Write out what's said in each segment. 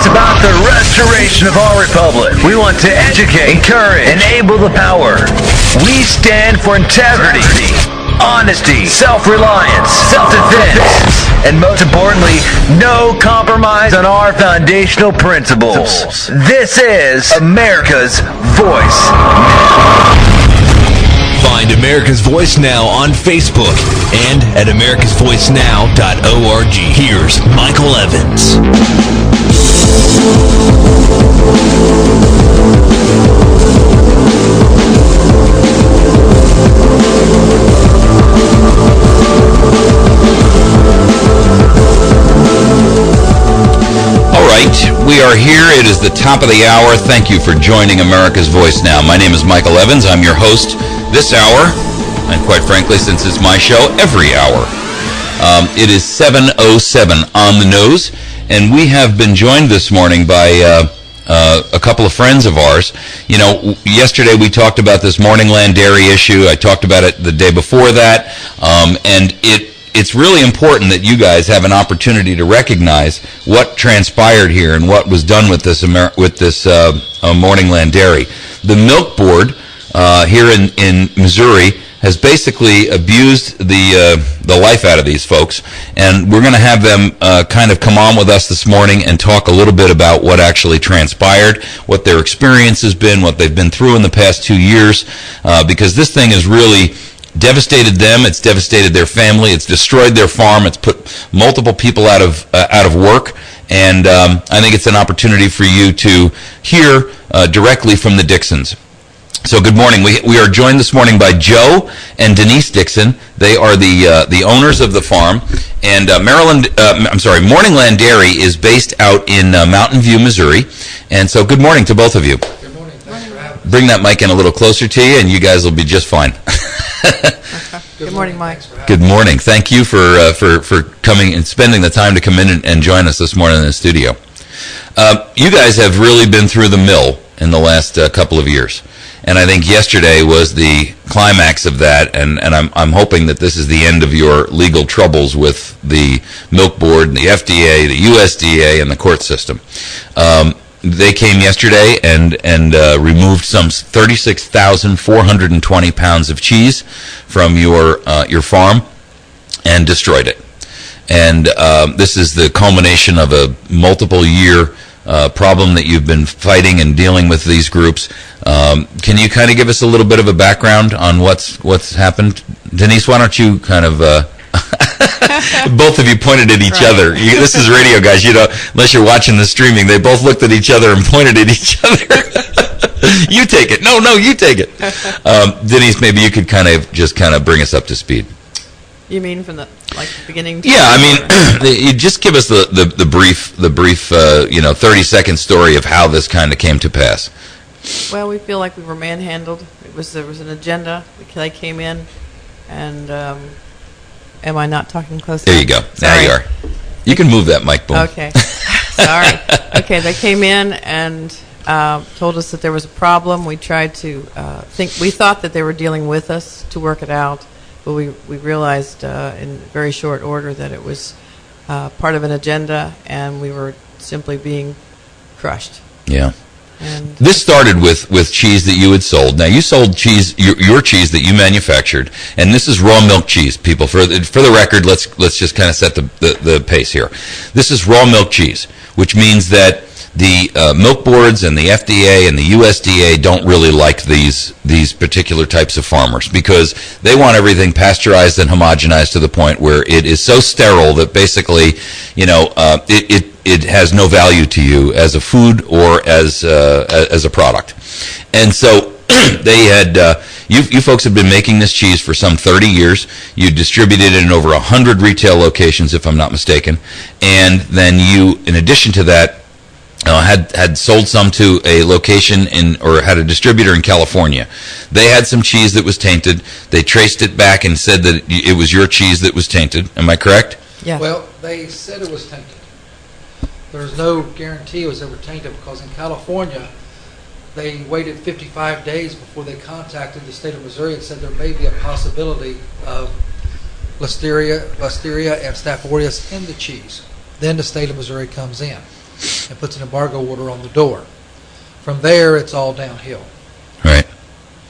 It's about the restoration of our republic. We want to educate, encourage, enable the power. We stand for integrity, honesty, self-reliance, self-defense, and most importantly, no compromise on our foundational principles. This is America's Voice. Find America's Voice Now on Facebook and at americasvoicenow.org. Here's Michael Evans. All right, we are here. It is the top of the hour. Thank you for joining America's Voice Now. My name is Michael Evans. I'm your host this hour, and quite frankly, since it's my show, every hour. It is 7:07 on the nose, and we have been joined this morning by a couple of friends of ours. You know, yesterday we talked about this Morningland Dairy issue. I talked about it the day before that, and it's really important that you guys have an opportunity to recognize what transpired here and what was done with this Morningland Dairy. The Milk Board here in Missouri has basically abused the life out of these folks, and we're going to have them kind of come on with us this morning and talk a little bit about what actually transpired, what their experience has been, what they've been through in the past 2 years, because this thing has really devastated them. It's devastated their family. It's destroyed their farm. It's put multiple people out of work, and I think it's an opportunity for you to hear directly from the Dixons. So good morning. We are joined this morning by Joe and Denise Dixon. They are the owners of the farm, and Morningland Dairy is based out in Mountain View, Missouri. And so good morning to both of you. Good morning. Thanks for having us. Bring that mic in a little closer to you, and you guys will be just fine. Good morning, Mike. Good morning. Thank you for coming and spending the time to come in and join us this morning in the studio. You guys have really been through the mill in the last couple of years. And I think yesterday was the climax of that, and I'm hoping that this is the end of your legal troubles with the Milk Board and the FDA, the USDA, and the court system. They came yesterday and removed some 36,420 pounds of cheese from your farm and destroyed it. And this is the culmination of a multiple-year problem that you've been fighting and dealing with these groups. Can you kind of give us a little bit of a background on what's happened? Denise, why don't you kind of both of you pointed at each other. This is radio, guys. You know, unless you're watching the streaming, they both looked at each other and pointed at each other. You take it. No, you take it. Denise, maybe you could kind of bring us up to speed. You mean from the beginning? Yeah, I mean, you just give us the brief 30-second story of how this kind of came to pass. Well, we feel like we were manhandled. There was an agenda. They came in, and am I not talking close enough? There you go. Now you are. You can move that mic, boom. Okay. Sorry. Okay, they came in and told us that there was a problem. We tried to we thought that they were dealing with us to work it out, but we realized in very short order that it was part of an agenda, and we were simply being crushed. Yeah. And this started with cheese that you had sold. Now, you sold cheese, your cheese that you manufactured, and this is raw milk cheese, people. For the record, let's just kind of set the pace here. This is raw milk cheese, which means that the milk boards and the FDA and the USDA don't really like these particular types of farmers because they want everything pasteurized and homogenized to the point where it is so sterile that basically, it has no value to you as a food or as a product. And so they had you folks have been making this cheese for some 30 years. You distributed it in over 100 retail locations, if I'm not mistaken, and then you, in addition to that, had sold some to a location or had a distributor in California. They had some cheese that was tainted. They traced it back and said that it was your cheese that was tainted. Am I correct? Yeah. Well, they said it was tainted. There's no guarantee it was ever tainted because in California, they waited 55 days before they contacted the state of Missouri and said there may be a possibility of Listeria and Staph aureus in the cheese. Then the state of Missouri comes in. and puts an embargo order on the door. From there, it's all downhill. Right.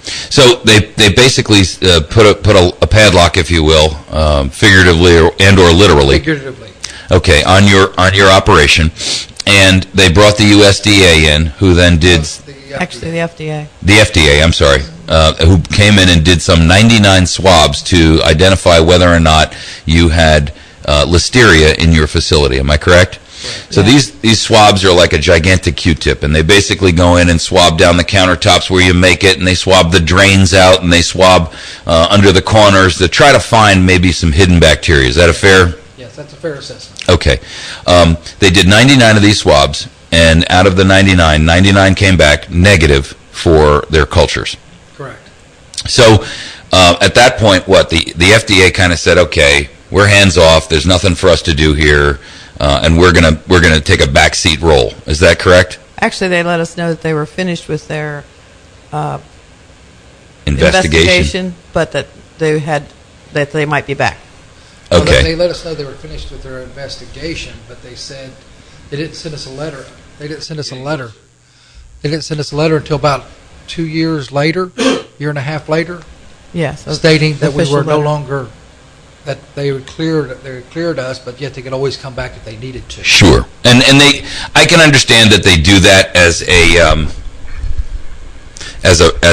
So they basically put a padlock, if you will, figuratively and/or literally. Figuratively. Okay, on your operation, and they brought the USDA in, who then did Actually, the FDA. the FDA. I'm sorry, who came in and did some 99 swabs to identify whether or not you had listeria in your facility. Am I correct? So Yeah. these swabs are like a gigantic Q-tip, and they basically go in and swab down the countertops where you make it, and they swab the drains out, and they swab under the corners to try to find maybe some hidden bacteria. Is that a fair? Yes, that's a fair assessment. Okay. They did 99 of these swabs, and out of the 99 came back negative for their cultures. Correct. So at that point, the FDA kind of said, okay, we're hands off. There's nothing for us to do here, and we're gonna take a backseat role. Is that correct? Actually, they let us know that they were finished with their Investigation. but that they might be back. Well, Okay. they let us know they were finished with their investigation, but they said they didn't send us a letter. They didn't send us a letter. They didn't send us a letter until about 2 years later, year and a half later, Yes. stating that we official were no letter. longer, that they had cleared us, but yet they could always come back if they needed to. Sure. And I can understand that they do that as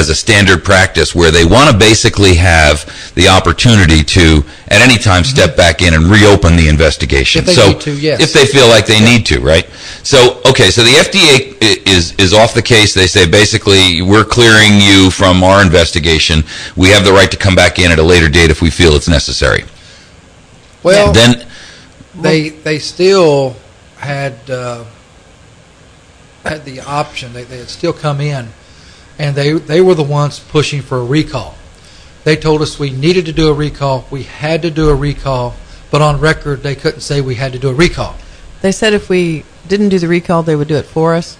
a standard practice, where they want to basically have the opportunity to at any time step back in and reopen the investigation. If they so need to, yes. if they feel like they need to, right? So okay, so the FDA is off the case. They say basically we're clearing you from our investigation. We have the right to come back in at a later date if we feel it's necessary. Well, Then they still had the option. They had still come in, and they were the ones pushing for a recall. They told us we needed to do a recall. We had to do a recall, but on record they couldn't say we had to do a recall. They said if we didn't do the recall, they would do it for us.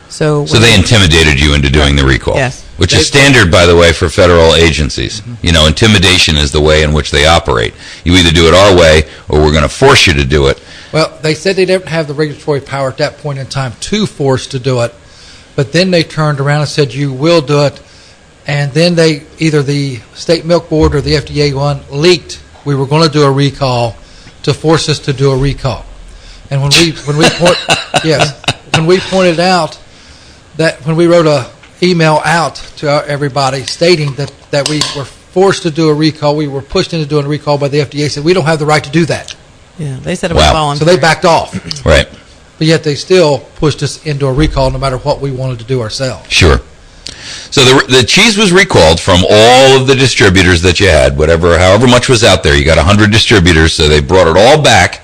So they intimidated you into doing the recall. Yes. Which is standard, by the way, for federal agencies. Mm-hmm. You know, intimidation is the way in which they operate. You either do it our way, or we're going to force you to do it. Well, they said they didn't have the regulatory power at that point in time to force to do it, but then they turned around and said you will do it, and then they, either the State Milk Board or the FDA one, leaked we were going to do a recall to force us to do a recall. And when we pointed out that, when we wrote a email out to everybody stating that we were forced to do a recall, we were pushed into doing a recall by the FDA, said we don't have the right to do that. Yeah, they said it was Wow. So voluntary. they backed off. Right. But yet they still pushed us into a recall no matter what we wanted to do ourselves. Sure. So the cheese was recalled from all of the distributors that you had, however much was out there. You got 100 distributors, so they brought it all back.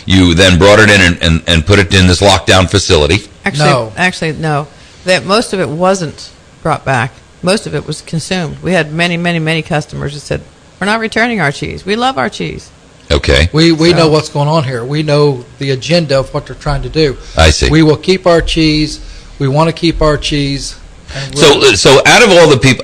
You then brought it in and put it in this lockdown facility. Actually, no. That most of it wasn't brought back. Most of it was consumed. We had many customers that said, "We're not returning our cheese. We love our cheese." Okay. We know what's going on here. We know the agenda of what they're trying to do. I see. We will keep our cheese. We want to keep our cheese. And So out of all the people,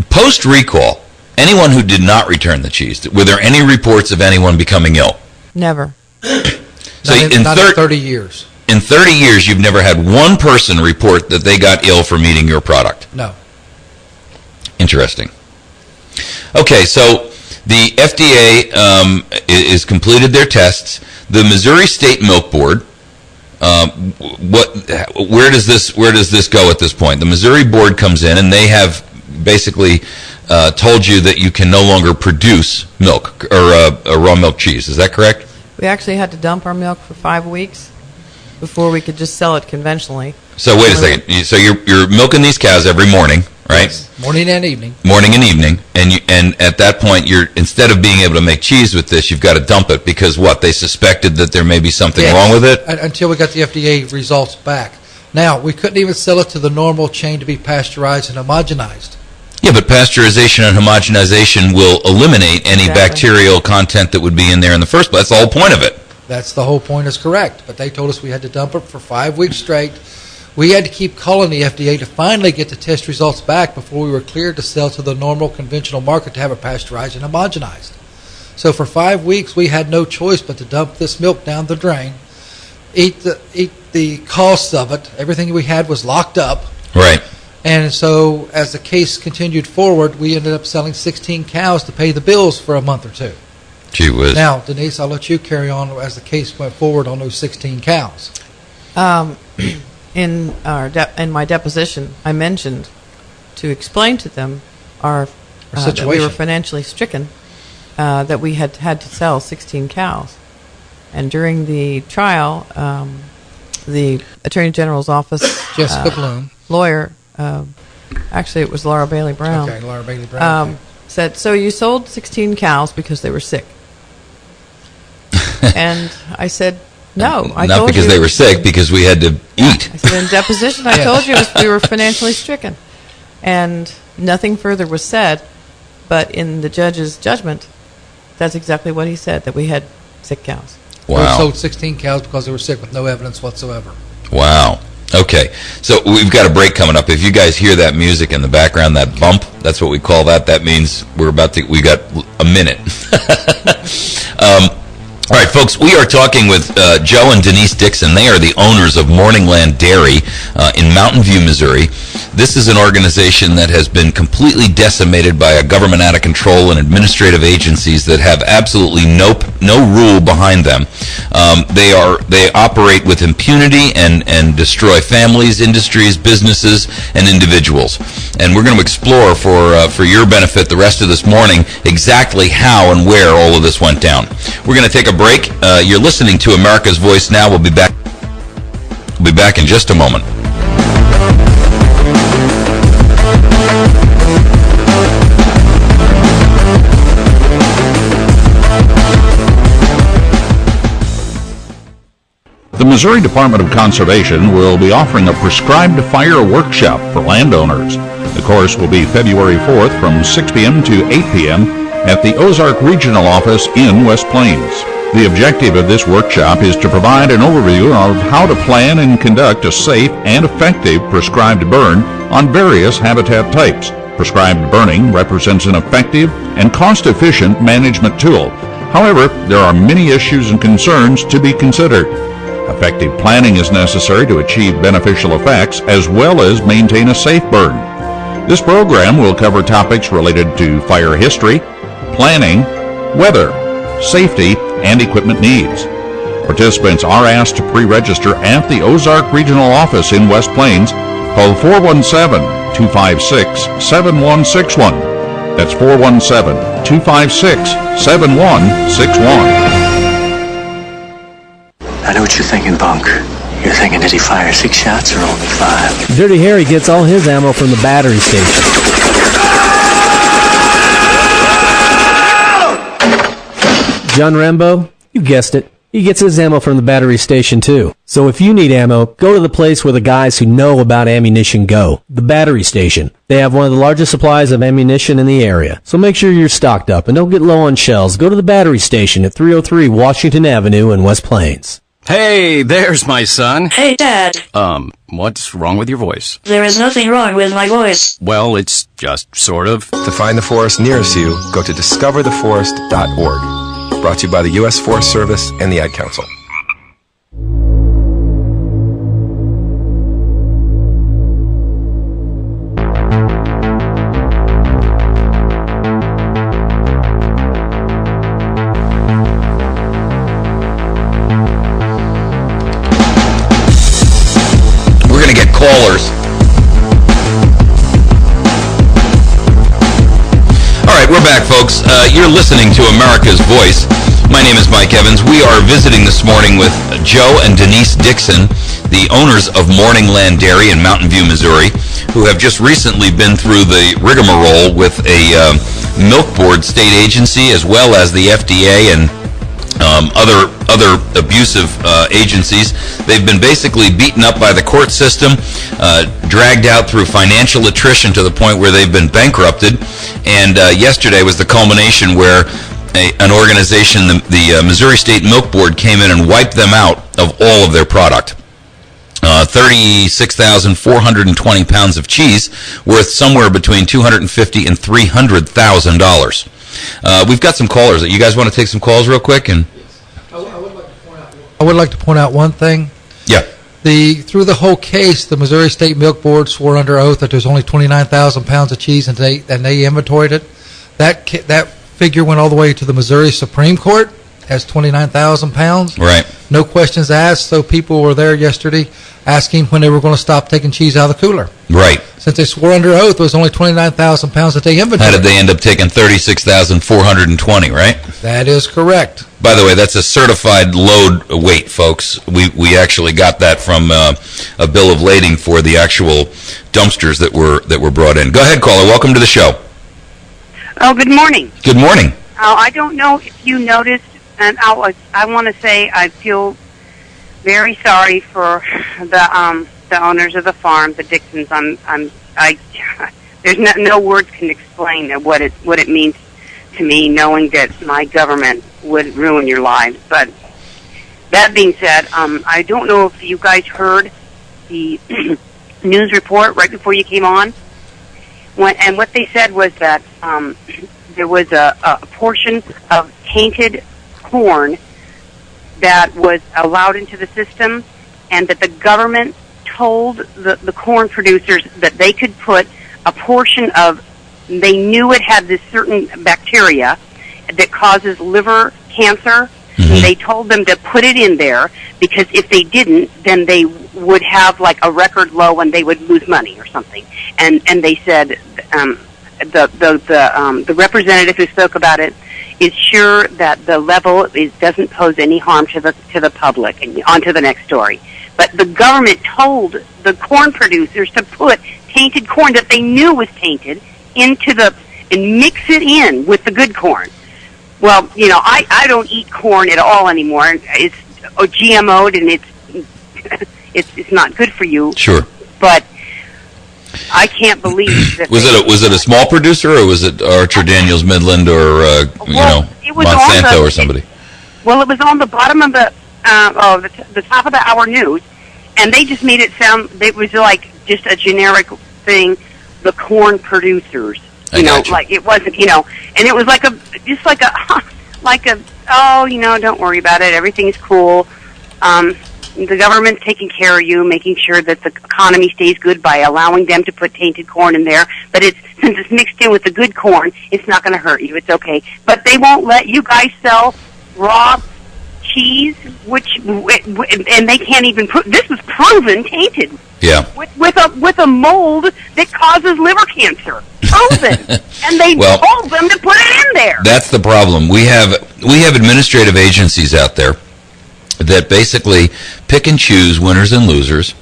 post recall, anyone who did not return the cheese, were there any reports of anyone becoming ill? Never. So not in 30 years. In 30 years, you've never had one person report that they got ill from eating your product. No. Interesting. Okay, so the FDA is completed their tests. The Missouri State Milk Board. Where does this go at this point? The Missouri board comes in and they have basically told you that you can no longer produce milk or raw milk cheese. Is that correct? We actually had to dump our milk for 5 weeks before we could just sell it conventionally. So wait a second. So you're milking these cows every morning, right? Yes. Morning and evening. Morning and evening, and at that point, instead of being able to make cheese with this, you've got to dump it because what? They suspected that there may be something Yes. wrong with it. Until we got the FDA results back. Now, we couldn't even sell it to the normal chain to be pasteurized and homogenized. Yeah, but pasteurization and homogenization will eliminate any Exactly. bacterial content that would be in there in the first place. That's the whole point of it. That's the whole point, is correct. But they told us we had to dump it for 5 weeks straight. We had to keep calling the FDA to finally get the test results back before we were cleared to sell to the normal conventional market to have it pasteurized and homogenized. So for 5 weeks, we had no choice but to dump this milk down the drain. eat the cost of it. Everything we had was locked up. Right. And so as the case continued forward, we ended up selling 16 cows to pay the bills for a month or two. Gee whiz. Now, Denise, I'll let you carry on as the case went forward on those 16 cows. In my deposition, I mentioned to explain to them our that we were financially stricken, that we had to sell 16 cows. And during the trial, the Attorney General's office Jessica Bloom, lawyer, actually it was Laura Bailey Brown. Okay, Laura Bailey Brown. Said, so you sold 16 cows because they were sick. And I said, no. Not because they were sick, because we had to eat. I said, in deposition, I told you we were financially stricken. And nothing further was said, but in the judge's judgment, that's exactly what he said, that we had sick cows. Wow. We sold 16 cows because they were sick with no evidence whatsoever. Wow. Okay, so we've got a break coming up. If you guys hear that music in the background, that bump, that's what we call that. That means we got a minute. All right, folks, we are talking with Joe and Denise Dixon. They are the owners of Morningland Dairy in Mountain View, Missouri. This is an organization that has been completely decimated by a government out of control and administrative agencies that have absolutely no rule behind them. They operate with impunity and destroy families, industries, businesses, and individuals. And we're going to explore for your benefit the rest of this morning exactly how and where all of this went down. We're going to take a break. You're listening to America's Voice Now. We'll be back in just a moment. The Missouri Department of Conservation will be offering a prescribed fire workshop for landowners. The course will be February 4th from 6 p.m. to 8 p.m. at the Ozark Regional Office in West Plains. The objective of this workshop is to provide an overview of how to plan and conduct a safe and effective prescribed burn on various habitat types. Prescribed burning represents an effective and cost-efficient management tool. However, there are many issues and concerns to be considered. Effective planning is necessary to achieve beneficial effects as well as maintain a safe burn. This program will cover topics related to fire history, planning, weather, safety, and equipment needs. Participants are asked to pre-register at the Ozark Regional Office in West Plains. Call 417-256-7161. That's 417-256-7161. I know what you're thinking, Bunk. You're thinking, did he fire 6 shots or only 5? Dirty Harry gets all his ammo from the battery station. John Rambo, you guessed it. He gets his ammo from the battery station, too. So if you need ammo, go to the place where the guys who know about ammunition go, the battery station. They have one of the largest supplies of ammunition in the area. So make sure you're stocked up and don't get low on shells. Go to the battery station at 303 Washington Avenue in West Plains. Hey, there's my son. Hey, Dad. What's wrong with your voice? There is nothing wrong with my voice. Well, it's just sort of. To find the forest nearest you, go to discovertheforest.org. Brought to you by the U.S. Forest Service and the Ad Council. We're going to get callers. All right, we're back, folks. You're listening to America's Voice. My name is Mike Evans. We are visiting this morning with Joe and Denise Dixon, the owners of Morningland Dairy in Mountain View, Missouri, who have just recently been through the rigmarole with a milk board state agency as well as the FDA and other abusive agencies. They've been basically beaten up by the court system, dragged out through financial attrition to the point where they've been bankrupted. And yesterday was the culmination where an organization, the Missouri State Milk Board, came in and wiped them out of all of their product. 36,420 pounds of cheese worth somewhere between $250,000 and $300,000. We've got some callers. You guys want to take some calls real quick? And I would like to point out. I would like to point out one thing. Yeah. Through the whole case, the Missouri State Milk Board swore under oath that there's only 29,000 pounds of cheese, and they inventoried it. That figure went all the way to the Missouri Supreme Court as 29,000 pounds. Right. No questions asked, so people were there yesterday asking when they were going to stop taking cheese out of the cooler. Right. Since they swore under oath, it was only 29,000 pounds that they inventoried. How did they end up taking 36,420, right? That is correct. By the way, that's a certified load weight, folks. We actually got that from a bill of lading for the actual dumpsters that were brought in. Go ahead, caller. Welcome to the show. Oh, good morning. Good morning. I don't know if you noticed, and I want to say I feel very sorry for the owners of the farm, the Dixons. There's no words can explain what it means to me, knowing that my government would ruin your lives. But that being said, I don't know if you guys heard the news report right before you came on. And what they said was that there was a portion of tainted corn that was allowed into the system, and that the government told the corn producers that they could put a portion of, they knew it had this certain bacteria that causes liver cancer. Mm-hmm. And they told them to put it in there, because if they didn't, then they would have like a record low and they would lose money or something. And they said the representative who spoke about it is sure that the level doesn't pose any harm to the public. And on to the next story. But the government told the corn producers to put tainted corn that they knew was tainted and mix it in with the good corn. Well, I don't eat corn at all anymore. It's GMO'd, and it's not good for you. Sure. But I can't believe that. Was it a small producer, or was it Archer Daniels Midland, or it was Monsanto or somebody? Well, it was on the bottom of the top of the hour news, and they just made it sound. It was like just a generic thing. The corn producers. Like it wasn't, and it was don't worry about it. Everything's cool. The government's taking care of you, making sure that the economy stays good by allowing them to put tainted corn in there. But since it's mixed in with the good corn, it's not going to hurt you. It's okay. But they won't let you guys sell raw cheese, and they can't even prove. This was proven tainted. Yeah. With a mold that causes liver cancer. Proven. And they told them to put it in there. That's the problem. We have administrative agencies out there that basically pick and choose winners and losers.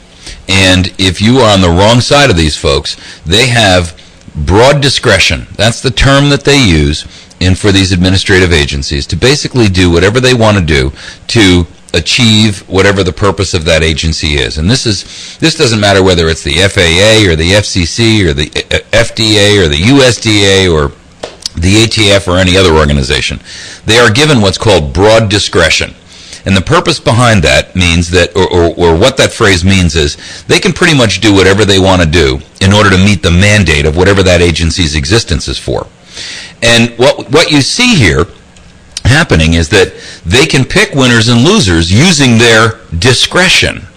And if you are on the wrong side of these folks, they have broad discretion. That's the term that they use for these administrative agencies, to basically do whatever they want to do to achieve whatever the purpose of that agency is. And this doesn't matter whether it's the FAA or the FCC or the FDA or the USDA or the ATF or any other organization. They are given what's called broad discretion. And the purpose behind that means that, or what that phrase means is, they can pretty much do whatever they want to do in order to meet the mandate of whatever that agency's existence is for. And what you see here happening is that they can pick winners and losers using their discretion.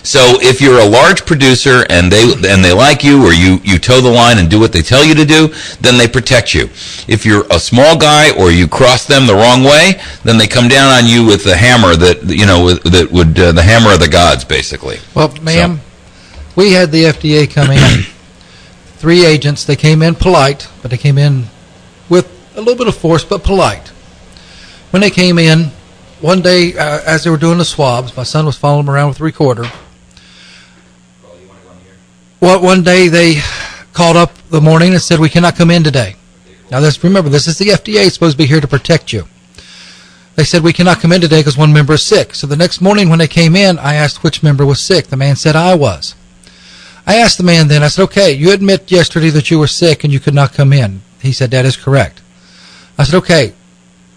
So if you're a large producer and they like you, or you toe the line and do what they tell you to do, then they protect you. If you're a small guy or you cross them the wrong way, then they come down on you with the hammer the hammer of the gods, basically. Well, ma'am, we had the FDA come in. 3 agents. They came in polite, but they came in with a little bit of force, but polite. When they came in, one day, as they were doing the swabs, my son was following them around with a recorder. Well, one day they called up the morning and said, "We cannot come in today." Now, remember, this is the FDA. It's supposed to be here to protect you. They said, "We cannot come in today because one member is sick." So the next morning when they came in, I asked which member was sick. The man said I was. I asked the man then, I said, "Okay, you admit yesterday that you were sick and you could not come in." He said, "That is correct." I said, "Okay,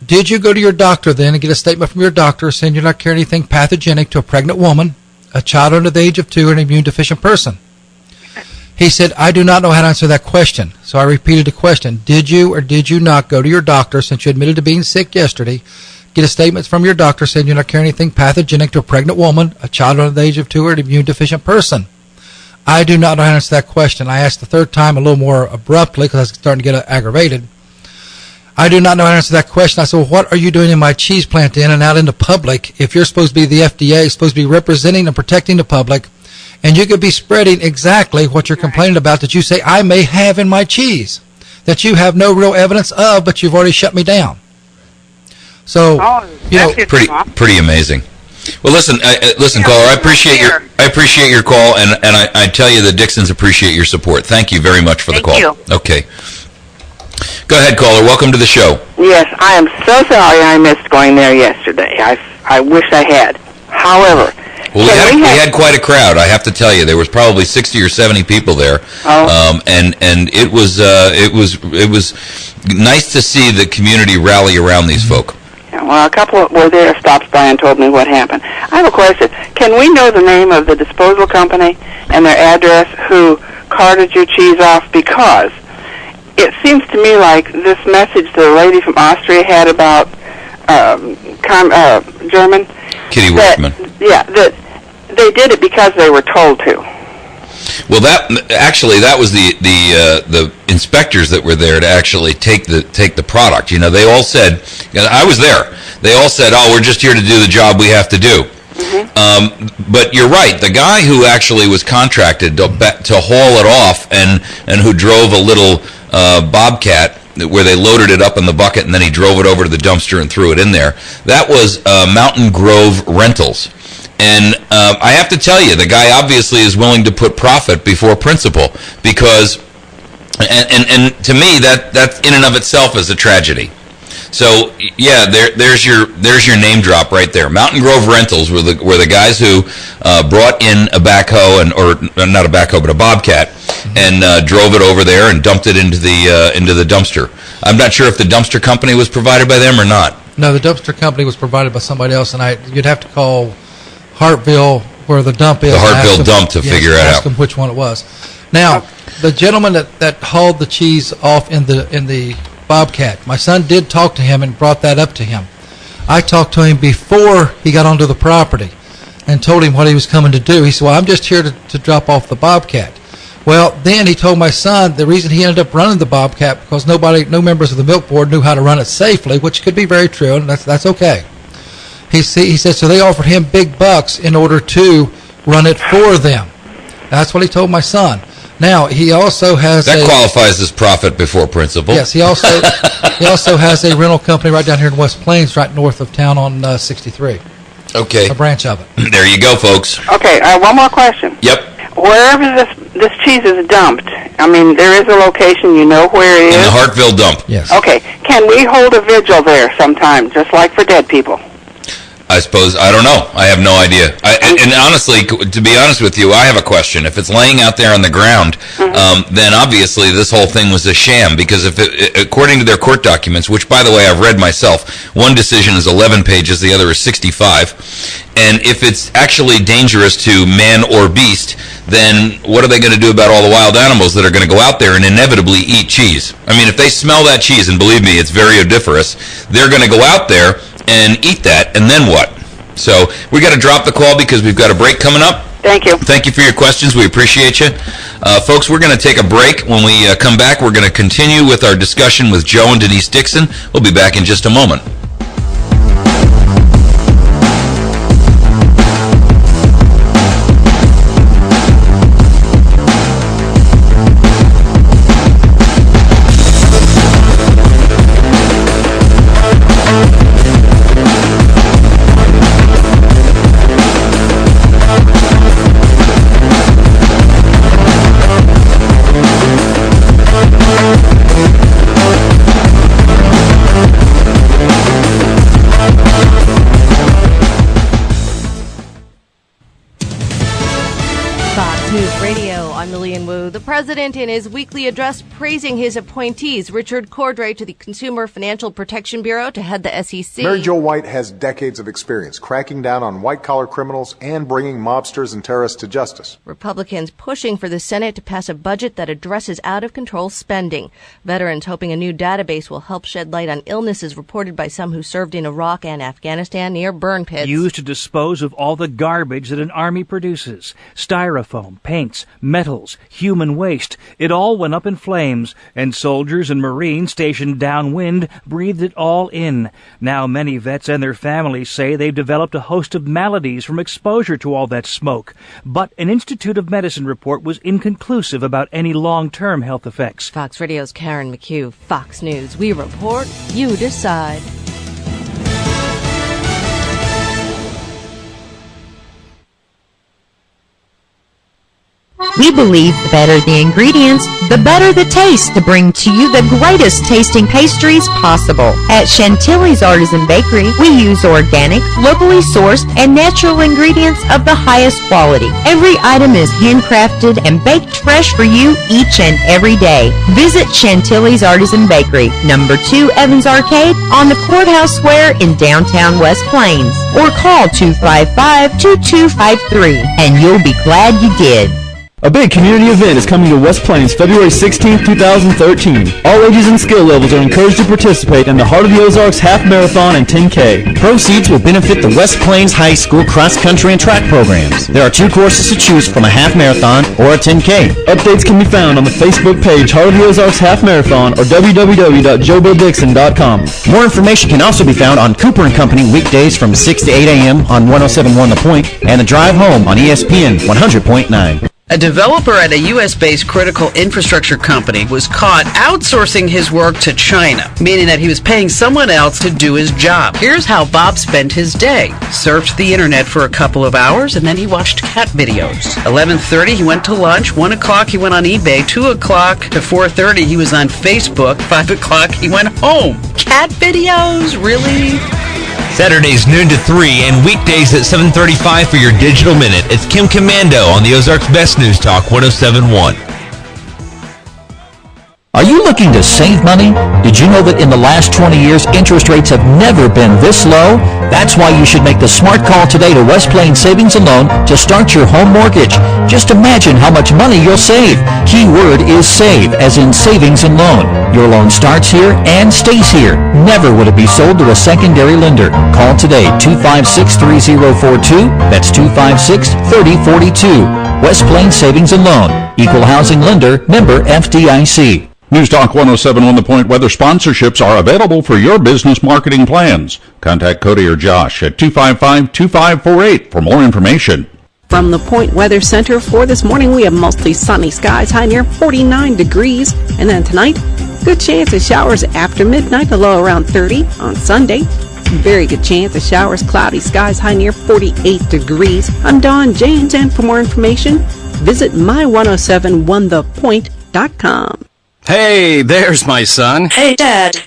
did you go to your doctor then and get a statement from your doctor saying you're not carrying anything pathogenic to a pregnant woman, a child under the age of 2, or an immune deficient person?" He said, "I do not know how to answer that question." So I repeated the question. Did you or did you not go to your doctor, since you admitted to being sick yesterday, get a statement from your doctor saying you're not carrying anything pathogenic to a pregnant woman, a child under the age of 2, or an immune deficient person. I do not know how to answer that question. I asked the third time a little more abruptly because I was starting to get aggravated. I do not know how to answer that question. I said, well, what are you doing in my cheese plant in and out in the public if you're supposed to be the FDA, supposed to be representing and protecting the public, and you could be spreading exactly what you're complaining about that you say I may have in my cheese, that you have no real evidence of, but you've already shut me down. So, pretty amazing. Well, listen, caller. I appreciate your call, and I tell you the Dixons appreciate your support. Thank you very much for the call. Thank you. Okay. Go ahead, caller. Welcome to the show. Yes, I am so sorry I missed going there yesterday. I wish I had. However, well, we had quite a crowd. I have to tell you, there was probably 60 or 70 people there, and it was nice to see the community rally around these folk. Yeah, well, a couple were there, stopped by, and told me what happened. I have a question. Can we know the name of the disposal company and their address who carted your cheese off? Because it seems to me like this message the lady from Austria had about German. Kitty Workman. Yeah, that they did it because they were told to. Well, that was the inspectors that were there to actually take the product. You know, they all said, I was there. They all said, "Oh, we're just here to do the job we have to do." Mm-hmm. But you're right. The guy who actually was contracted to haul it off and who drove a little Bobcat where they loaded it up in the bucket and then he drove it over to the dumpster and threw it in there. That was Mountain Grove Rentals. And I have to tell you, the guy obviously is willing to put profit before principle because, and to me, that in and of itself is a tragedy. So yeah, there's your name drop right there. Mountain Grove Rentals were the guys who brought in a backhoe or not a backhoe but a Bobcat and drove it over there and dumped it into the dumpster. I'm not sure if the dumpster company was provided by them or not. No, the dumpster company was provided by somebody else, and you'd have to call Hartville, where the dump is. The Hartville dump to figure it out. Ask them which one it was. Now, the gentleman that hauled the cheese off in the Bobcat, my son did talk to him and brought that up to him. I talked to him before he got onto the property and told him what he was coming to do. He said, well, I'm just here to drop off the Bobcat. Well, then he told my son the reason he ended up running the Bobcat because no members of the milk board knew how to run it safely, which could be very true, and that's okay. He said, so they offered him big bucks in order to run it for them. That's what he told my son. Now, he also has that qualifies as profit before principle. Yes, he also has a rental company right down here in West Plains, right north of town on 63. Okay. A branch of it. There you go, folks. Okay, one more question. Yep. Wherever this cheese is dumped, I mean, there is a location, you know where it is? In the Hartville dump. Yes. Okay, can we hold a vigil there sometime, just like for dead people? I suppose, I don't know. I have no idea. And honestly, to be honest with you, I have a question. If it's laying out there on the ground, then obviously this whole thing was a sham because according to their court documents, which by the way I've read myself, one decision is 11 pages, the other is 65. And if it's actually dangerous to man or beast, then what are they going to do about all the wild animals that are going to go out there and inevitably eat cheese? I mean, if they smell that cheese, and believe me, it's very odoriferous, they're going to go out there and eat that, and then what? So we got to drop the call because we've got a break coming up. Thank you. Thank you for your questions. We appreciate you. Folks, we're going to take a break. When we come back, we're going to continue with our discussion with Joe and Denise Dixon. We'll be back in just a moment. Fox News Radio, I'm Lillian Wu. The president in his weekly address praising his appointees, Richard Cordray to the Consumer Financial Protection Bureau to head the SEC. Mary Jo White has decades of experience cracking down on white-collar criminals and bringing mobsters and terrorists to justice. Republicans pushing for the Senate to pass a budget that addresses out-of-control spending. Veterans hoping a new database will help shed light on illnesses reported by some who served in Iraq and Afghanistan near burn pits. Used to dispose of all the garbage that an army produces. Styrofoam, paints, metals, human waste. It all went up in flames, and soldiers and Marines stationed downwind breathed it all in. Now many vets and their families say they've developed a host of maladies from exposure to all that smoke. But an Institute of Medicine report was inconclusive about any long-term health effects. Fox Radio's Karen McHugh, Fox News. We report, you decide. We believe the better the ingredients, the better the taste to bring to you the greatest tasting pastries possible. At Chantilly's Artisan Bakery, we use organic, locally sourced, and natural ingredients of the highest quality. Every item is handcrafted and baked fresh for you each and every day. Visit Chantilly's Artisan Bakery, number 2 Evans Arcade on the Courthouse Square in downtown West Plains, or call 255-2253, and you'll be glad you did. A big community event is coming to West Plains February 16, 2013. All ages and skill levels are encouraged to participate in the Heart of the Ozarks Half Marathon and 10K. Proceeds will benefit the West Plains High School cross-country and track programs. There are 2 courses to choose from, a half marathon or a 10K. Updates can be found on the Facebook page Heart of the Ozarks Half Marathon or www.joebilldixon.com. More information can also be found on Cooper & Company weekdays from 6 to 8 a.m. on 107.1 The Point and The Drive Home on ESPN 100.9. A developer at a U.S.-based critical infrastructure company was caught outsourcing his work to China, meaning that he was paying someone else to do his job. Here's how Bob spent his day. Surfed the internet for a couple of hours, and then he watched cat videos. 11:30, he went to lunch. 1 o'clock, he went on eBay. 2 o'clock to 4:30, he was on Facebook. 5 o'clock, he went home. Cat videos? Really? Saturdays noon to 3 and weekdays at 7:35 for your Digital Minute. It's Kim Commando on the Ozarks Best News Talk 107.1. Are you looking to save money? Did you know that in the last 20 years, interest rates have never been this low? That's why you should make the smart call today to West Plains Savings and Loan to start your home mortgage. Just imagine how much money you'll save. Key word is save, as in savings and loan. Your loan starts here and stays here. Never would it be sold to a secondary lender. Call today, 256-3042. That's 256-3042. West Plains Savings and Loan. Equal housing lender, member FDIC. News Talk 107.1 The Point weather sponsorships are available for your business marketing plans. Contact Cody or Josh at 255-2548 for more information. From the Point Weather Center for this morning, we have mostly sunny skies, high near 49 degrees. And then tonight, good chance of showers after midnight, a low around 30 on Sunday. Very good chance of showers, cloudy skies, high near 48 degrees. I'm Dawn James, and for more information, visit my1071thepoint.com. Hey, there's my son. Hey, Dad.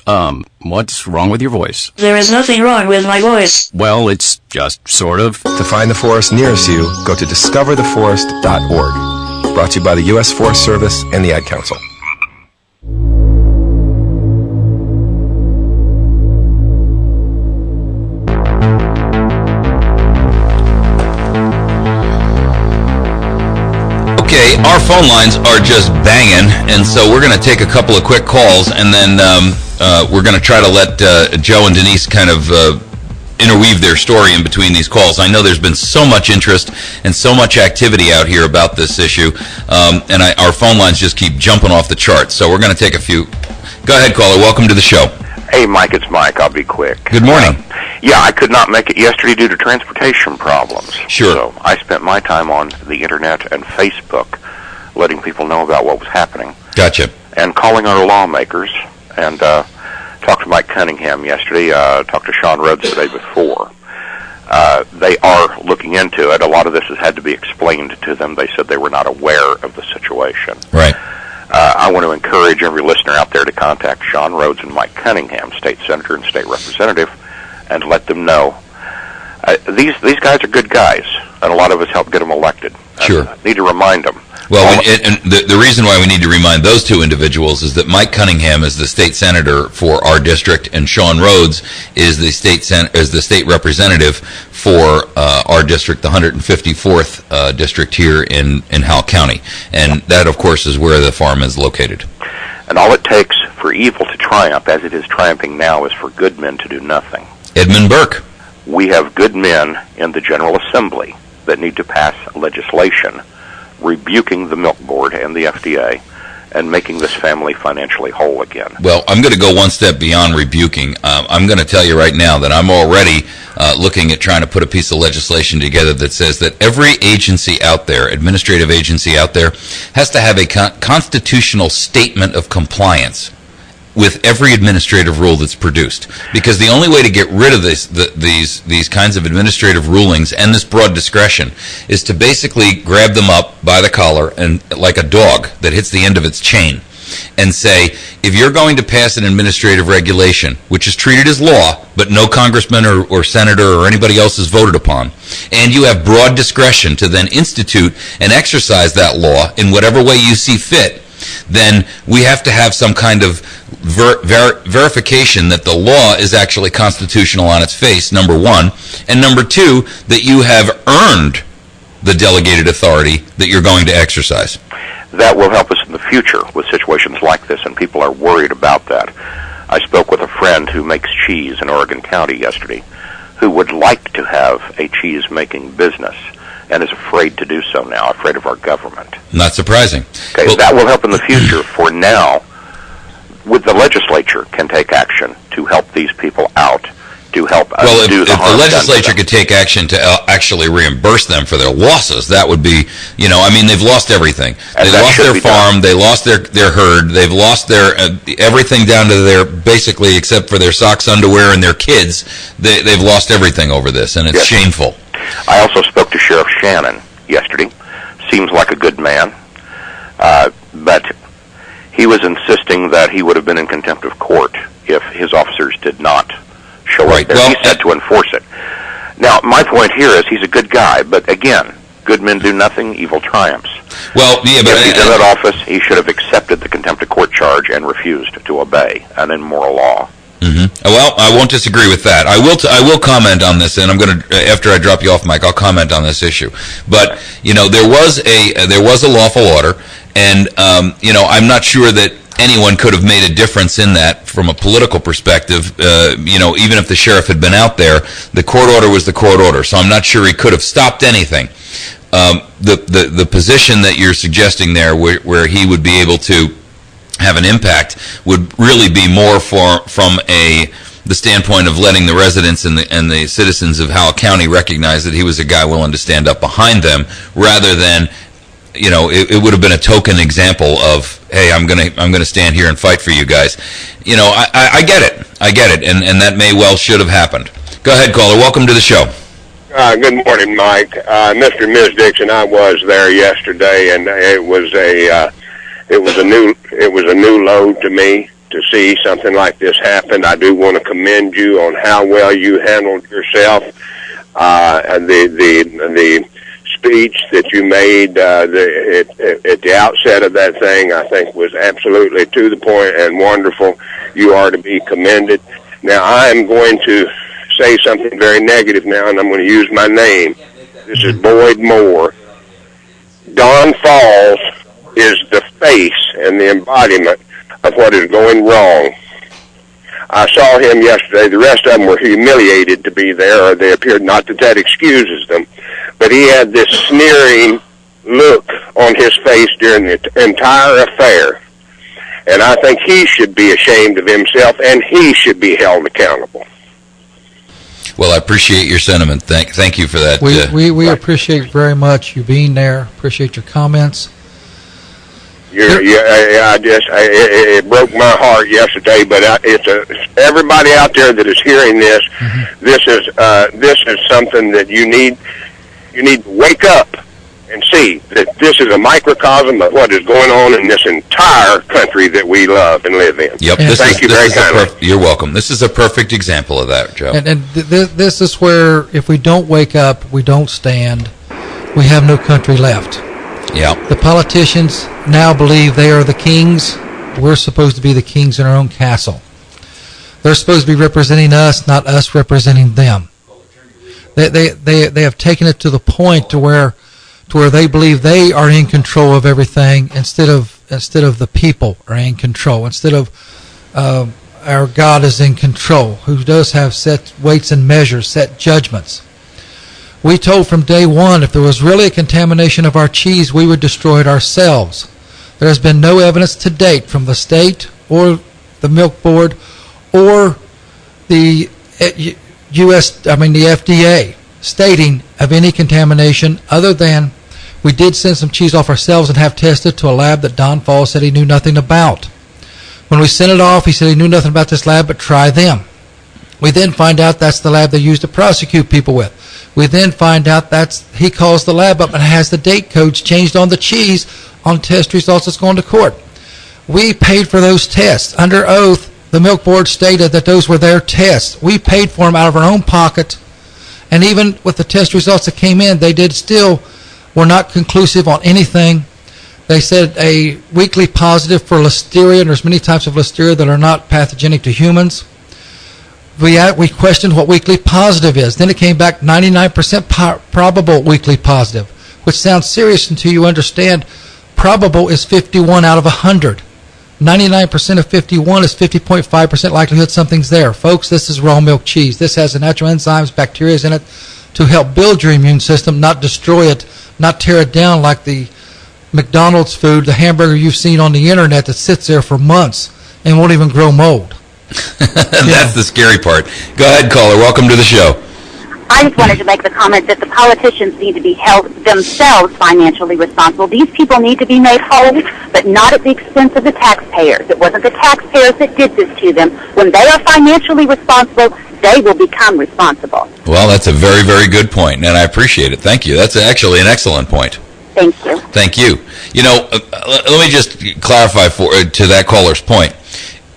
What's wrong with your voice? There is nothing wrong with my voice. Well, it's just sort of. To find the forest nearest you, go to discovertheforest.org. Brought to you by the U.S. Forest Service and the Ad Council. Okay, our phone lines are just banging, and so we're going to take a couple of quick calls, and then we're going to try to let Joe and Denise kind of interweave their story in between these calls. I know there's been so much interest and so much activity out here about this issue, and our phone lines just keep jumping off the charts, so we're going to take a few. Go ahead, caller. Welcome to the show. Hey, Mike, it's Mike. I'll be quick. Good morning. Yeah, I could not make it yesterday due to transportation problems. Sure. So I spent my time on the Internet and Facebook letting people know about what was happening. Gotcha. And calling our lawmakers, and talked to Mike Cunningham yesterday, talked to Sean Rhodes the day before. They are looking into it. A lot of this has had to be explained to them. They said they were not aware of the situation. Right. I want to encourage every listener out there to contact Sean Rhodes and Mike Cunningham, state senator and state representative, and let them know. These guys are good guys, and a lot of us helped get them elected. Sure. Need to remind them. Well, and the reason why we need to remind those two individuals is that Mike Cunningham is the state senator for our district, and Sean Rhodes is the state representative for our district, the 154th district here in Howell County. And that, of course, is where the farm is located. And all it takes for evil to triumph, as it is triumphing now, is for good men to do nothing. Edmund Burke. We have good men in the General Assembly that need to pass legislation rebuking the milk board and the FDA and making this family financially whole again. Well, I'm going to go one step beyond rebuking. I'm going to tell you right now that I'm already looking at trying to put a piece of legislation together that says that every agency out there, administrative agency out there, has to have a constitutional statement of compliance with every administrative rule that's produced. Because the only way to get rid of these kinds of administrative rulings and this broad discretion is to basically grab them up by the collar and like a dog that hits the end of its chain and say, if you're going to pass an administrative regulation, which is treated as law, but no congressman or senator or anybody else has voted upon, and you have broad discretion to then institute and exercise that law in whatever way you see fit, then we have to have some kind of verification that the law is actually constitutional on its face, number one, and number two, that you have earned the delegated authority that you're going to exercise. That will help us in the future with situations like this, and people are worried about that. I spoke with a friend who makes cheese in Oregon County yesterday, who would like to have a cheese-making business and is afraid to do so now, afraid of our government. Not surprising. Okay, well, that will help in the future. For now, with the legislature can take action to help these people out, to help us do the harm. Well, if the legislature could take action to actually reimburse them for their losses, that would be, they've lost everything. They lost their farm, they lost their herd, they've lost their everything down to their, basically, except for their socks, underwear, and their kids. They've lost everything over this, and it's shameful. I also spoke to Sheriff Shannon yesterday. Seems like a good man, but he was insisting that he would have been in contempt of court if his officers did not show up there. Well, he said to enforce it. Now, my point here is he's a good guy, but again, good men do nothing, evil triumphs. Well, yeah, but if he's in that office, he should have accepted the contempt of court charge and refused to obey an immoral law. Mm-hmm. Well, I won't disagree with that. I will comment on this, and I'm going to, after I drop you off, Mike, I'll comment on this issue. But there was a lawful order, and I'm not sure that anyone could have made a difference in that from a political perspective. Even if the sheriff had been out there, the court order was the court order. So I'm not sure he could have stopped anything. The position that you're suggesting there, where he would be able to have an impact, would really be more from the standpoint of letting the residents and the citizens of Howell County recognize that he was a guy willing to stand up behind them, rather than it would have been a token example of, hey, I'm gonna stand here and fight for you guys. I get it, and that may well should have happened. Go ahead, caller. Welcome to the show. Good morning, Mike. Mr. and Ms. Dixon, I was there yesterday, and it was a new load to me to see something like this happen. I do want to commend you on how well you handled yourself. The speech that you made at the outset of that thing, I think, was absolutely to the point and wonderful. You are to be commended. Now, I am going to say something very negative now, and I'm going to use my name. This is Boyd Moore. Don Falls is the face and the embodiment of what is going wrong. I saw him yesterday. The rest of them were humiliated to be there, or they appeared, not that excuses them, but he had this sneering look on his face during the entire affair. And I think he should be ashamed of himself, and he should be held accountable. Well, I appreciate your sentiment. Thank you for that. We appreciate very much you being there. Appreciate your comments. It broke my heart yesterday, but everybody out there that is hearing this, this is something that you need to wake up and see that this is a microcosm of what is going on in this entire country that we love and live in. Yep. Thank you very kindly. You're welcome. This is a perfect example of that, Joe. And this is where, if we don't wake up, we don't stand, we have no country left. Yeah. The politicians now believe they are the kings. We're supposed to be the kings in our own castle. They're supposed to be representing us, not us representing them. They have taken it to the point to where they believe they are in control of everything instead of the people are in control. Instead of our God is in control, who does have set weights and measures, set judgments. We told from day one if there was really a contamination of our cheese, we would destroy it ourselves. There has been no evidence to date from the state or the milk board or the the FDA stating of any contamination other than we did send some cheese off ourselves and have tested to a lab that Don Fall said he knew nothing about. When we sent it off, he said he knew nothing about this lab, but try them. We then find out that's the lab they used to prosecute people with. We then find out he calls the lab up and has the date codes changed on the cheese on test results that's going to court. We paid for those tests. Under oath, the milk board stated that those were their tests. We paid for them out of our own pocket, and even with the test results that came in, they were not conclusive on anything. They said a weekly positive for listeria, and there's many types of listeria that are not pathogenic to humans. We questioned what weekly positive is. Then it came back 99% probable weekly positive, which sounds serious until you understand probable is 51 out of 100. 99% of 51 is 50.5% likelihood something's there. Folks, this is raw milk cheese. This has the natural enzymes, bacteria in it to help build your immune system, not destroy it, not tear it down like the McDonald's food, the hamburger you've seen on the internet that sits there for months and won't even grow mold. That's the scary part. Go ahead, caller. Welcome to the show. I just wanted to make the comment that the politicians need to be held themselves financially responsible. These people need to be made whole, but not at the expense of the taxpayers. It wasn't the taxpayers that did this to them. When they are financially responsible, they will become responsible. Well, that's a very, very good point, and I appreciate it. Thank you. That's actually an excellent point. Thank you. Thank you. Let me just clarify to that caller's point.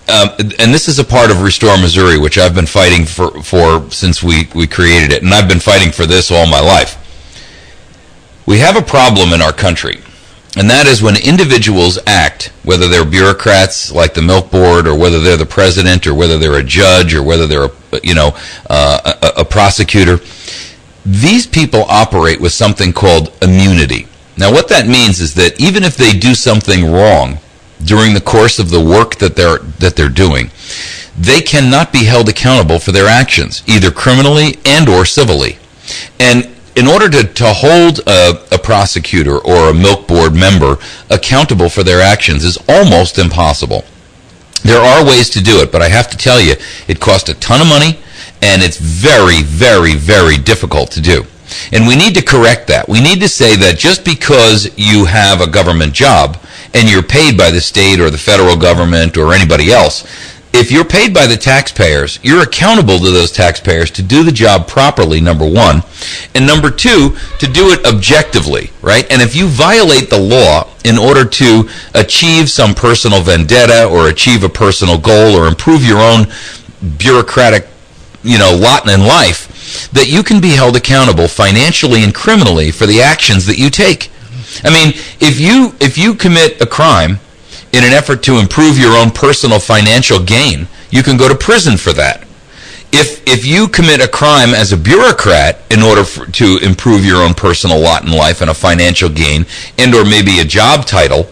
And this is a part of Restore Missouri, which I've been fighting for since we created it, and I've been fighting for this all my life. We have a problem in our country, and that is when individuals act, whether they're bureaucrats like the milk board, or whether they're the president, or whether they're a judge, or whether they're a prosecutor. These people operate with something called immunity. Now, what that means is that even if they do something wrong during the course of the work that they're doing, they cannot be held accountable for their actions, either criminally and or civilly. And in order to hold a prosecutor or a milk board member accountable for their actions is almost impossible. There are ways to do it, but I have to tell you, it costs a ton of money, and it's very, very, very difficult to do. And we need to correct that. We need to say that just because you have a government job and you're paid by the state or the federal government or anybody else, if you're paid by the taxpayers, you're accountable to those taxpayers to do the job properly, number one, and number two, to do it objectively, right? And if you violate the law in order to achieve some personal vendetta or achieve a personal goal or improve your own bureaucratic, lot in life, that you can be held accountable financially and criminally for the actions that you take. I mean, if you commit a crime in an effort to improve your own personal financial gain, you can go to prison for that. If you commit a crime as a bureaucrat in order to improve your own personal lot in life and a financial gain and or maybe a job title,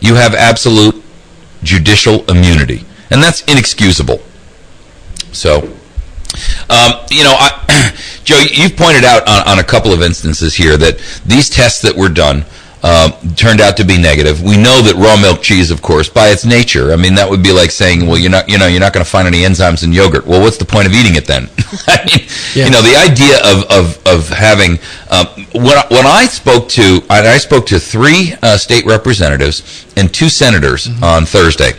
you have absolute judicial immunity. And that's inexcusable. So, Joe, you've pointed out on a couple of instances here that these tests that were done turned out to be negative. We know that raw milk cheese, of course, by its nature, I mean, that would be like saying, well, you're not going to find any enzymes in yogurt. Well, what's the point of eating it then? I mean, yes. The idea of having when I spoke to 3 state representatives and 2 senators on Thursday.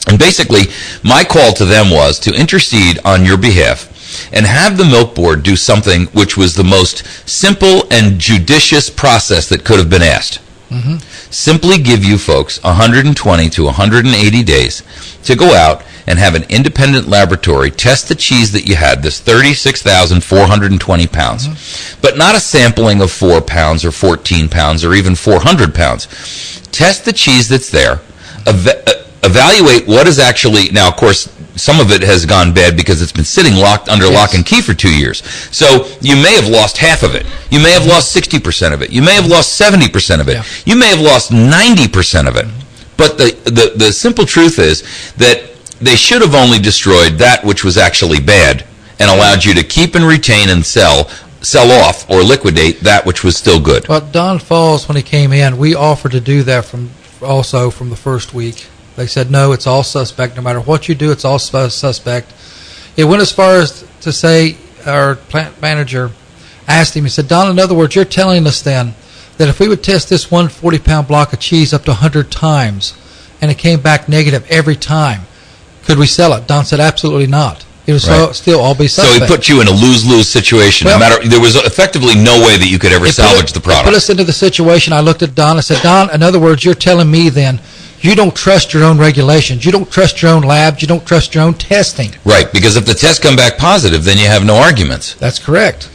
And basically, my call to them was to intercede on your behalf and have the milk board do something which was the most simple and judicious process that could have been asked. Simply give you folks 120 to 180 days to go out and have an independent laboratory test the cheese that you had, this 36,420 pounds, but not a sampling of 4 pounds or 14 pounds or even 400 pounds. Test the cheese that's there, evaluate what is actually, now of course, some of it has gone bad because it's been sitting under lock and key for 2 years. So you may have lost half of it. You may have lost 60% of it. You may have lost 70% of it. You may have lost 90% of it. But the simple truth is that they should have only destroyed that which was actually bad and allowed you to keep and retain and sell off or liquidate that which was still good. Well, Don Falls, when he came in, we offered to do that from the first week. They said, no, it's all suspect. No matter what you do, it's all suspect. It went as far as to say, our plant manager asked him, he said, Don, in other words, you're telling us then that if we would test this 140-pound block of cheese up to 100 times and it came back negative every time, could we sell it? Don said, absolutely not. It was still all be suspect. So he put you in a lose-lose situation. Well, there was effectively no way that you could ever salvage the product. It put us into the situation. I looked at Don and said, Don, in other words, you're telling me then you don't trust your own regulations. You don't trust your own labs. You don't trust your own testing. Right, because if the tests come back positive, then you have no arguments. That's correct.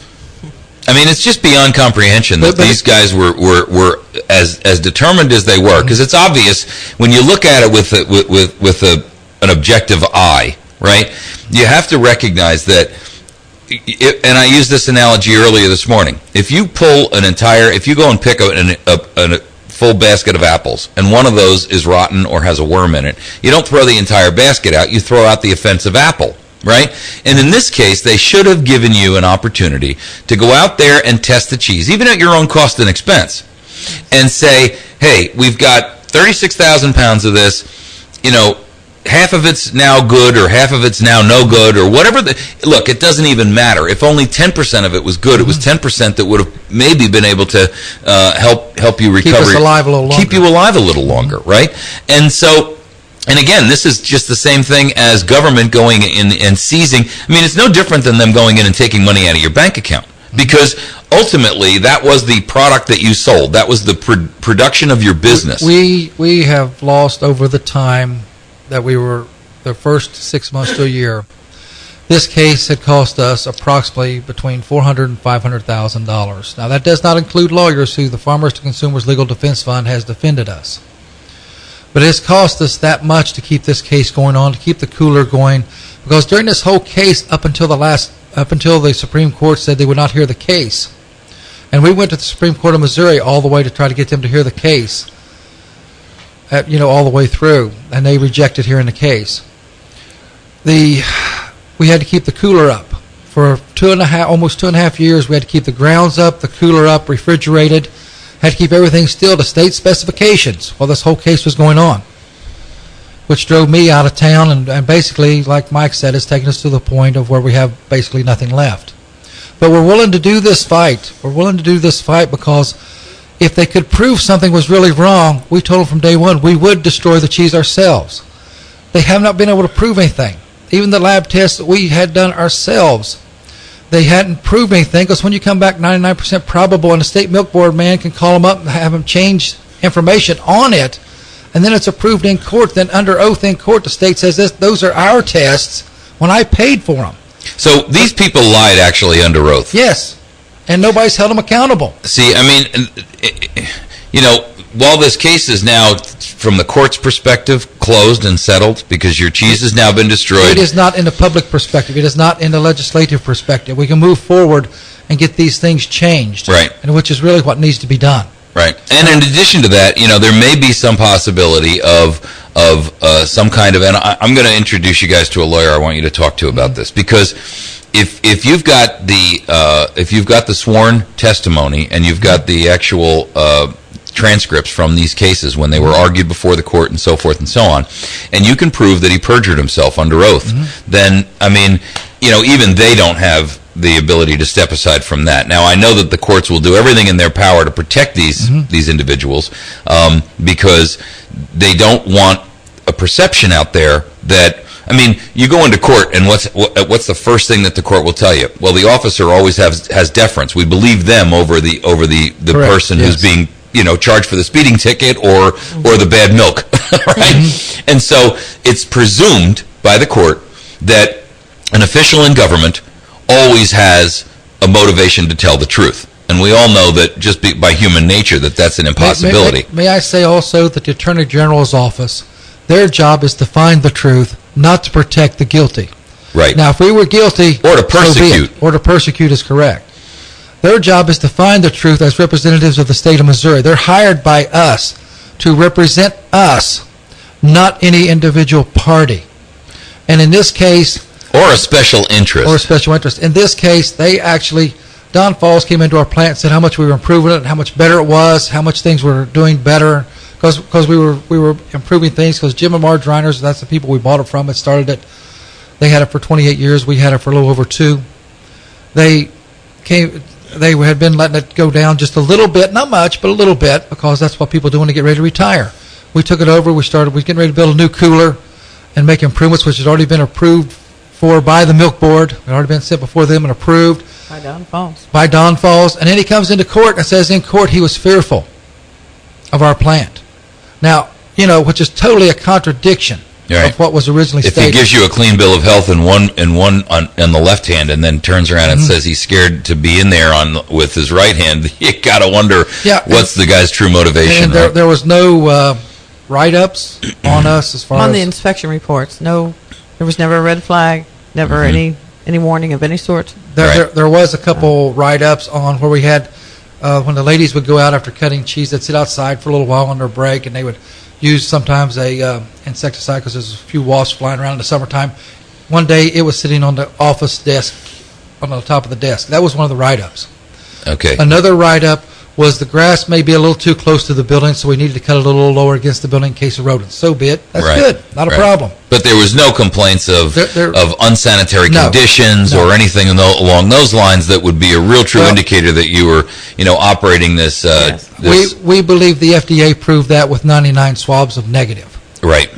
I mean, it's just beyond comprehension that these guys were as determined as they were. Because it's obvious when you look at it with an objective eye, right? You have to recognize that, and I used this analogy earlier this morning. If you go and pick a full basket of apples, and one of those is rotten or has a worm in it, you don't throw the entire basket out, you throw out the offensive apple, right? And in this case, they should have given you an opportunity to go out there and test the cheese, even at your own cost and expense, and say, hey, we've got 36,000 pounds of this, half of it's now good or half of it's now no good or whatever. Look, it doesn't even matter. If only 10% of it was good, it was 10% that would have maybe been able to help you recover. Keep us alive a little longer. Keep you alive a little longer, right? And so, and again, this is just the same thing as government going in and seizing. I mean, it's no different than them going in and taking money out of your bank account. Because ultimately, that was the product that you sold. That was the production of your business. We have lost over the time that we were the first 6 months to a year. This case had cost us approximately between $400,000 and $500,000. Now, that does not include lawyers who the Farmers to Consumers Legal Defense Fund has defended us. But it has cost us that much to keep this case going on, to keep the cooler going, because during this whole case, up until the Supreme Court said they would not hear the case, and we went to the Supreme Court of Missouri all the way to try to get them to hear the case. All the way through, and they rejected hearing the case. We had to keep the cooler up for almost 2.5 years. We had to keep the grounds up, the cooler up, refrigerated. Had to keep everything still to state specifications while this whole case was going on, which drove me out of town and basically, like Mike said, has taken us to the point of where we have basically nothing left. But we're willing to do this fight. We're willing to do this fight because if they could prove something was really wrong, we told them from day one we would destroy the cheese ourselves. They have not been able to prove anything. Even the lab tests that we had done ourselves, they hadn't proved anything, because when you come back 99% probable and the state milk board man can call them up and have them change information on it, and then it's approved in court, then under oath in court the state says those are our tests when I paid for them. So these people lied actually under oath. Yes. And nobody's held them accountable. See, I mean, while this case is now, from the court's perspective, closed and settled because your cheese has now been destroyed. It is not in the public perspective. It is not in the legislative perspective. We can move forward and get these things changed. Right. And which is really what needs to be done. Right. And in addition to that, there may be some possibility of some kind of, and I'm going to introduce you guys to a lawyer I want you to talk to about this, because if you've got the sworn testimony and you've got the actual transcripts from these cases when they were argued before the court and so forth and so on, and you can prove that he perjured himself under oath, then I mean, even they don't have the ability to step aside from that. Now, I know that the courts will do everything in their power to protect these individuals because they don't want a perception out there that, I mean, you go into court, and what's the first thing that the court will tell you? Well, the officer always has deference. We believe them over the person who's being charged for the speeding ticket or the bad milk. right? And so it's presumed by the court that an official in government always has a motivation to tell the truth. And we all know that just by human nature that that's an impossibility. May I say also that the Attorney General's office, their job is to find the truth, not to protect the guilty. Right. Now, if we were guilty... Or to persecute. So be it. Or to persecute is correct. Their job is to find the truth as representatives of the state of Missouri. They're hired by us to represent us, not any individual party. And in this case... Or a special interest. Or a special interest. In this case, they actually... Don Falls came into our plant and said how much we were improving it, how much better it was, how much things were doing better, because we were improving things, because Jim and Marge Reiners, that's the people we bought it from. It started it. They had it for 28 years. We had it for a little over 2. They had been letting it go down just a little bit, not much, but a little bit, because that's what people do when they get ready to retire. We took it over. We was getting ready to build a new cooler and make improvements, which had already been approved for by the milk board. It had already been sent before them and approved. By Don Falls. By Don Falls. And then he comes into court and says in court he was fearful of our plant. Now, which is totally a contradiction of what was originally stated. If he gives you a clean bill of health in one on the left hand and then turns around and says he's scared to be in there with his right hand, you got to wonder what's the guy's true motivation. And there was no write-ups on us as far as... On the inspection reports. No, there was never a red flag, never any warning of any sort. There was a couple write-ups on where we had, when the ladies would go out after cutting cheese, they'd sit outside for a little while on their break, and they would use sometimes a insecticide because there's a few wasps flying around in the summertime. One day it was sitting on the office desk, on the top of the desk. That was one of the write-ups. Okay. Another write-up was the grass may be a little too close to the building, so we needed to cut it a little lower against the building in case of rodents. So be it. That's good. Not a problem. But there was no complaints of unsanitary conditions or anything along those lines that would be a real true indicator that you were, operating this. We believe the FDA proved that with 99 swabs of negative. Right.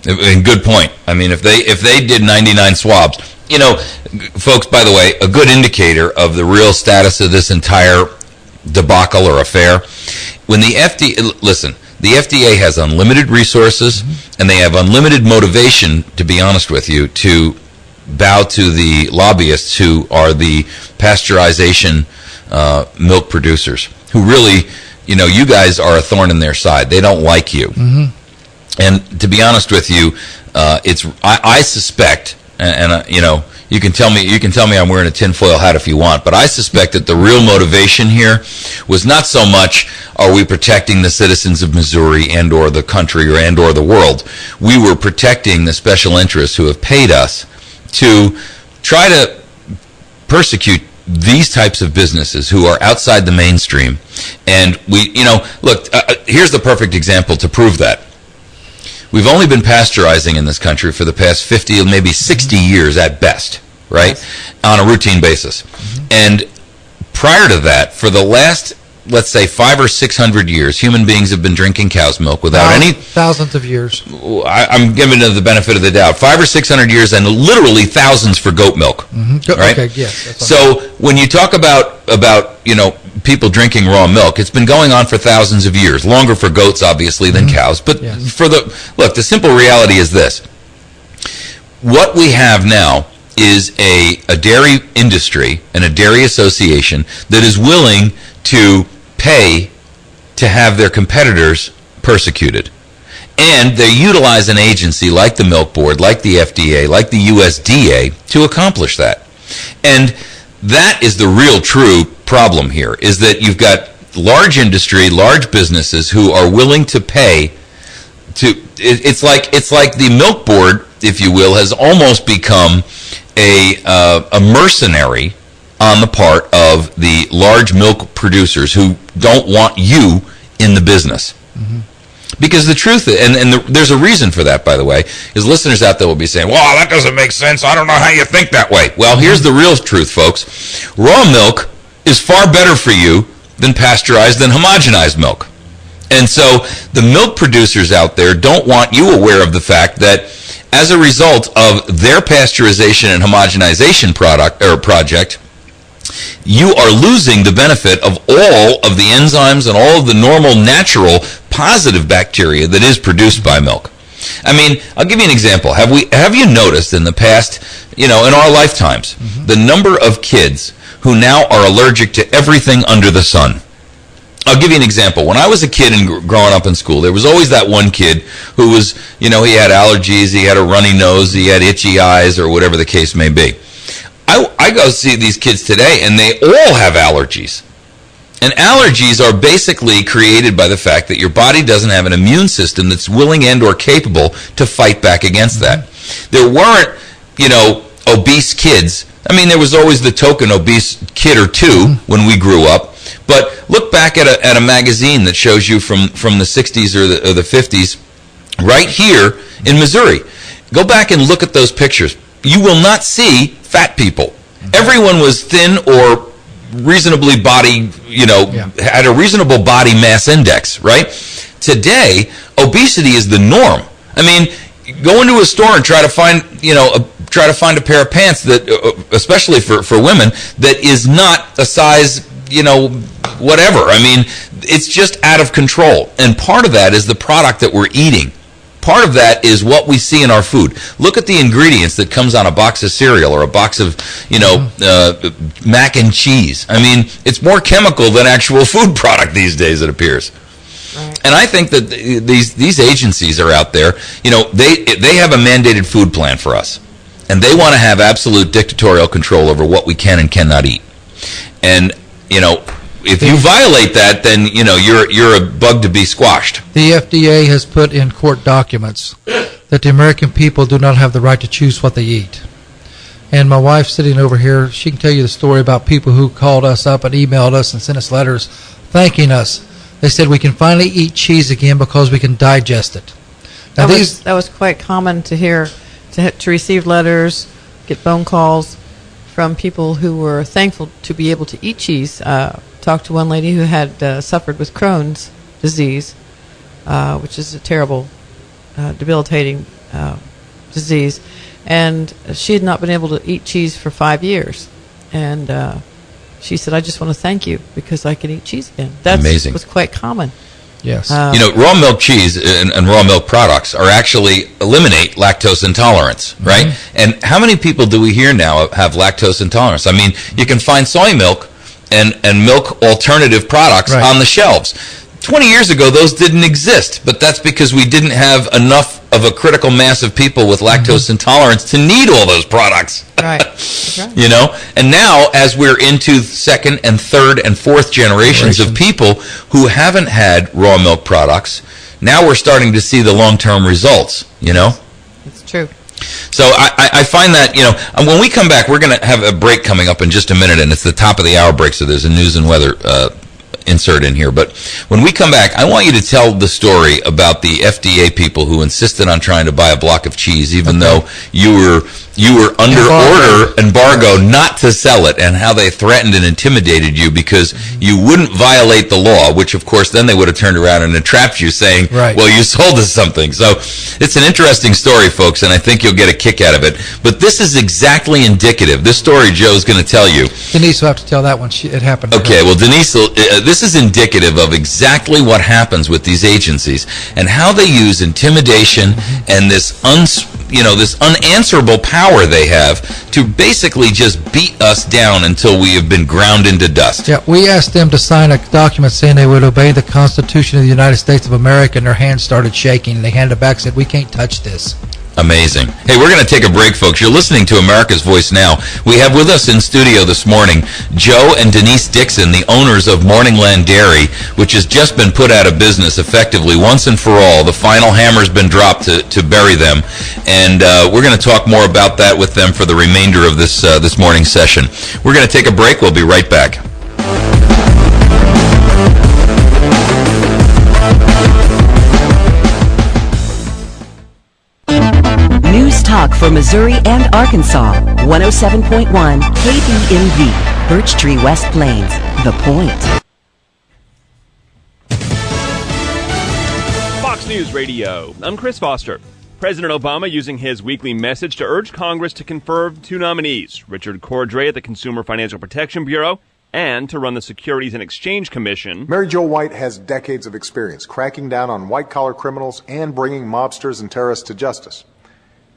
And good point. I mean, if they did 99 swabs, folks, by the way, a good indicator of the real status of this entire debacle or affair, when the FDA has unlimited resources and they have unlimited motivation, to be honest with you, to bow to the lobbyists who are the pasteurization milk producers, who really, you guys are a thorn in their side. They don't like you. And to be honest with you, I suspect, and you can tell me I'm wearing a tinfoil hat if you want, but I suspect that the real motivation here was not so much are we protecting the citizens of Missouri and or the country and or the world. We were protecting the special interests who have paid us to try to persecute these types of businesses who are outside the mainstream. And we, look, here's the perfect example to prove that. We've only been pasteurizing in this country for the past 50, maybe 60 years at best, right? On a routine basis. And prior to that, for the last, let's say, 500 or 600 years, human beings have been drinking cow's milk without any... Thousands of years. I'm giving it the benefit of the doubt. 500 or 600 years and literally thousands for goat milk, right? Okay, yes. So when you talk about people drinking raw milk, it's been going on for thousands of years, longer for goats, obviously, than cows. But the simple reality is this. What we have now is a dairy industry and a dairy association that is willing to pay to have their competitors persecuted. And they utilize an agency like the Milk Board, like the FDA, like the USDA to accomplish that. And that is the real true problem here, is that you've got large industry, large businesses who are willing to pay to... It's like the Milk Board, if you will, has almost become a mercenary on the part of the large milk producers who don't want you in the business. Because the truth is, and there's a reason for that, by the way, is listeners out there will be saying, well, that doesn't make sense. I don't know how you think that way. Well, here's the real truth, folks. Raw milk is far better for you than pasteurized, than homogenized milk. And so the milk producers out there don't want you aware of the fact that as a result of their pasteurization and homogenization project, you are losing the benefit of all of the enzymes and all of the normal, natural, positive bacteria that is produced by milk. I mean, I'll give you an example. Have you noticed in the past, in our lifetimes, the number of kids who now are allergic to everything under the sun? I'll give you an example. When I was a kid and growing up in school, there was always that one kid who was, he had allergies, he had a runny nose, he had itchy eyes, or whatever the case may be. I go see these kids today, and they all have allergies. And allergies are basically created by the fact that your body doesn't have an immune system that's willing and or capable to fight back against that. There weren't, obese kids. I mean, there was always the token obese kid or two when we grew up. But look back at a magazine that shows you from the 60s or the 50s, right here in Missouri. Go back and look at those pictures. You will not see fat people. Everyone was thin or reasonably had a reasonable body mass index, right? Today, obesity is the norm. I mean, go into a store and try to find a pair of pants that, especially for women, that is not a size, whatever. I mean, it's just out of control. And part of that is the product that we're eating. Part of that is what we see in our food. Look at the ingredients that comes on a box of cereal or a box of, mac and cheese. I mean, it's more chemical than actual food product these days, it appears. Right. And I think that these agencies are out there, they have a mandated food plan for us. And they want to have absolute dictatorial control over what we can and cannot eat. And, if you violate that, then, you're a bug to be squashed. The FDA has put in court documents that the American people do not have the right to choose what they eat. And my wife sitting over here, she can tell you the story about people who called us up and emailed us and sent us letters thanking us. They said we can finally eat cheese again because we can digest it. Now that was quite common to hear, to receive letters, get phone calls from people who were thankful to be able to eat cheese. Talked to one lady who had suffered with Crohn's disease, which is a terrible, debilitating disease, and she had not been able to eat cheese for 5 years. And she said, "I just want to thank you because I can eat cheese again." That's amazing. Was quite common. Yes. Raw milk cheese and raw milk products are actually eliminate lactose intolerance, right? And how many people do we hear now have lactose intolerance? I mean, you can find soy milk and milk alternative products on the shelves. 20 years ago, those didn't exist, but that's because we didn't have enough of a critical mass of people with lactose intolerance to need all those products. Right. And now, as we're into second and third and fourth generations of people who haven't had raw milk products, now we're starting to see the long-term results, It's true. So I find that, when we come back, we're going to have a break coming up in just a minute, and it's the top of the hour break, so there's a news and weather insert in here. But when we come back, I want you to tell the story about the FDA people who insisted on trying to buy a block of cheese, even though you were under embargo not to sell it, and how they threatened and intimidated you because you wouldn't violate the law, which, of course, then they would have turned around and entrapped you saying, well, you sold us something. So it's an interesting story, folks, and I think you'll get a kick out of it. But this is exactly indicative. This story Joe's going to tell you. Denise will have to tell that when it happened. Okay, well, Denise, this is indicative of exactly what happens with these agencies and how they use intimidation and this unanswerable power they have to basically just beat us down until we have been ground into dust. Yeah, we asked them to sign a document saying they would obey the Constitution of the United States of America, and their hands started shaking. They handed it back and said, "We can't touch this." Amazing. Hey, we're going to take a break, folks. You're listening to America's Voice Now. We have with us in studio this morning Joe and Denise Dixon, the owners of Morningland Dairy, which has just been put out of business effectively once and for all. The final hammer's been dropped to bury them, and we're going to talk more about that with them for the remainder of this morning's session. We're going to take a break. We'll be right back. News Talk for Missouri and Arkansas. 107.1 KBMV, Birch Tree, West Plains. The Point. Fox News Radio. I'm Chris Foster. President Obama using his weekly message to urge Congress to confirm 2 nominees, Richard Cordray at the Consumer Financial Protection Bureau and to run the Securities and Exchange Commission. Mary Jo White has decades of experience cracking down on white-collar criminals and bringing mobsters and terrorists to justice.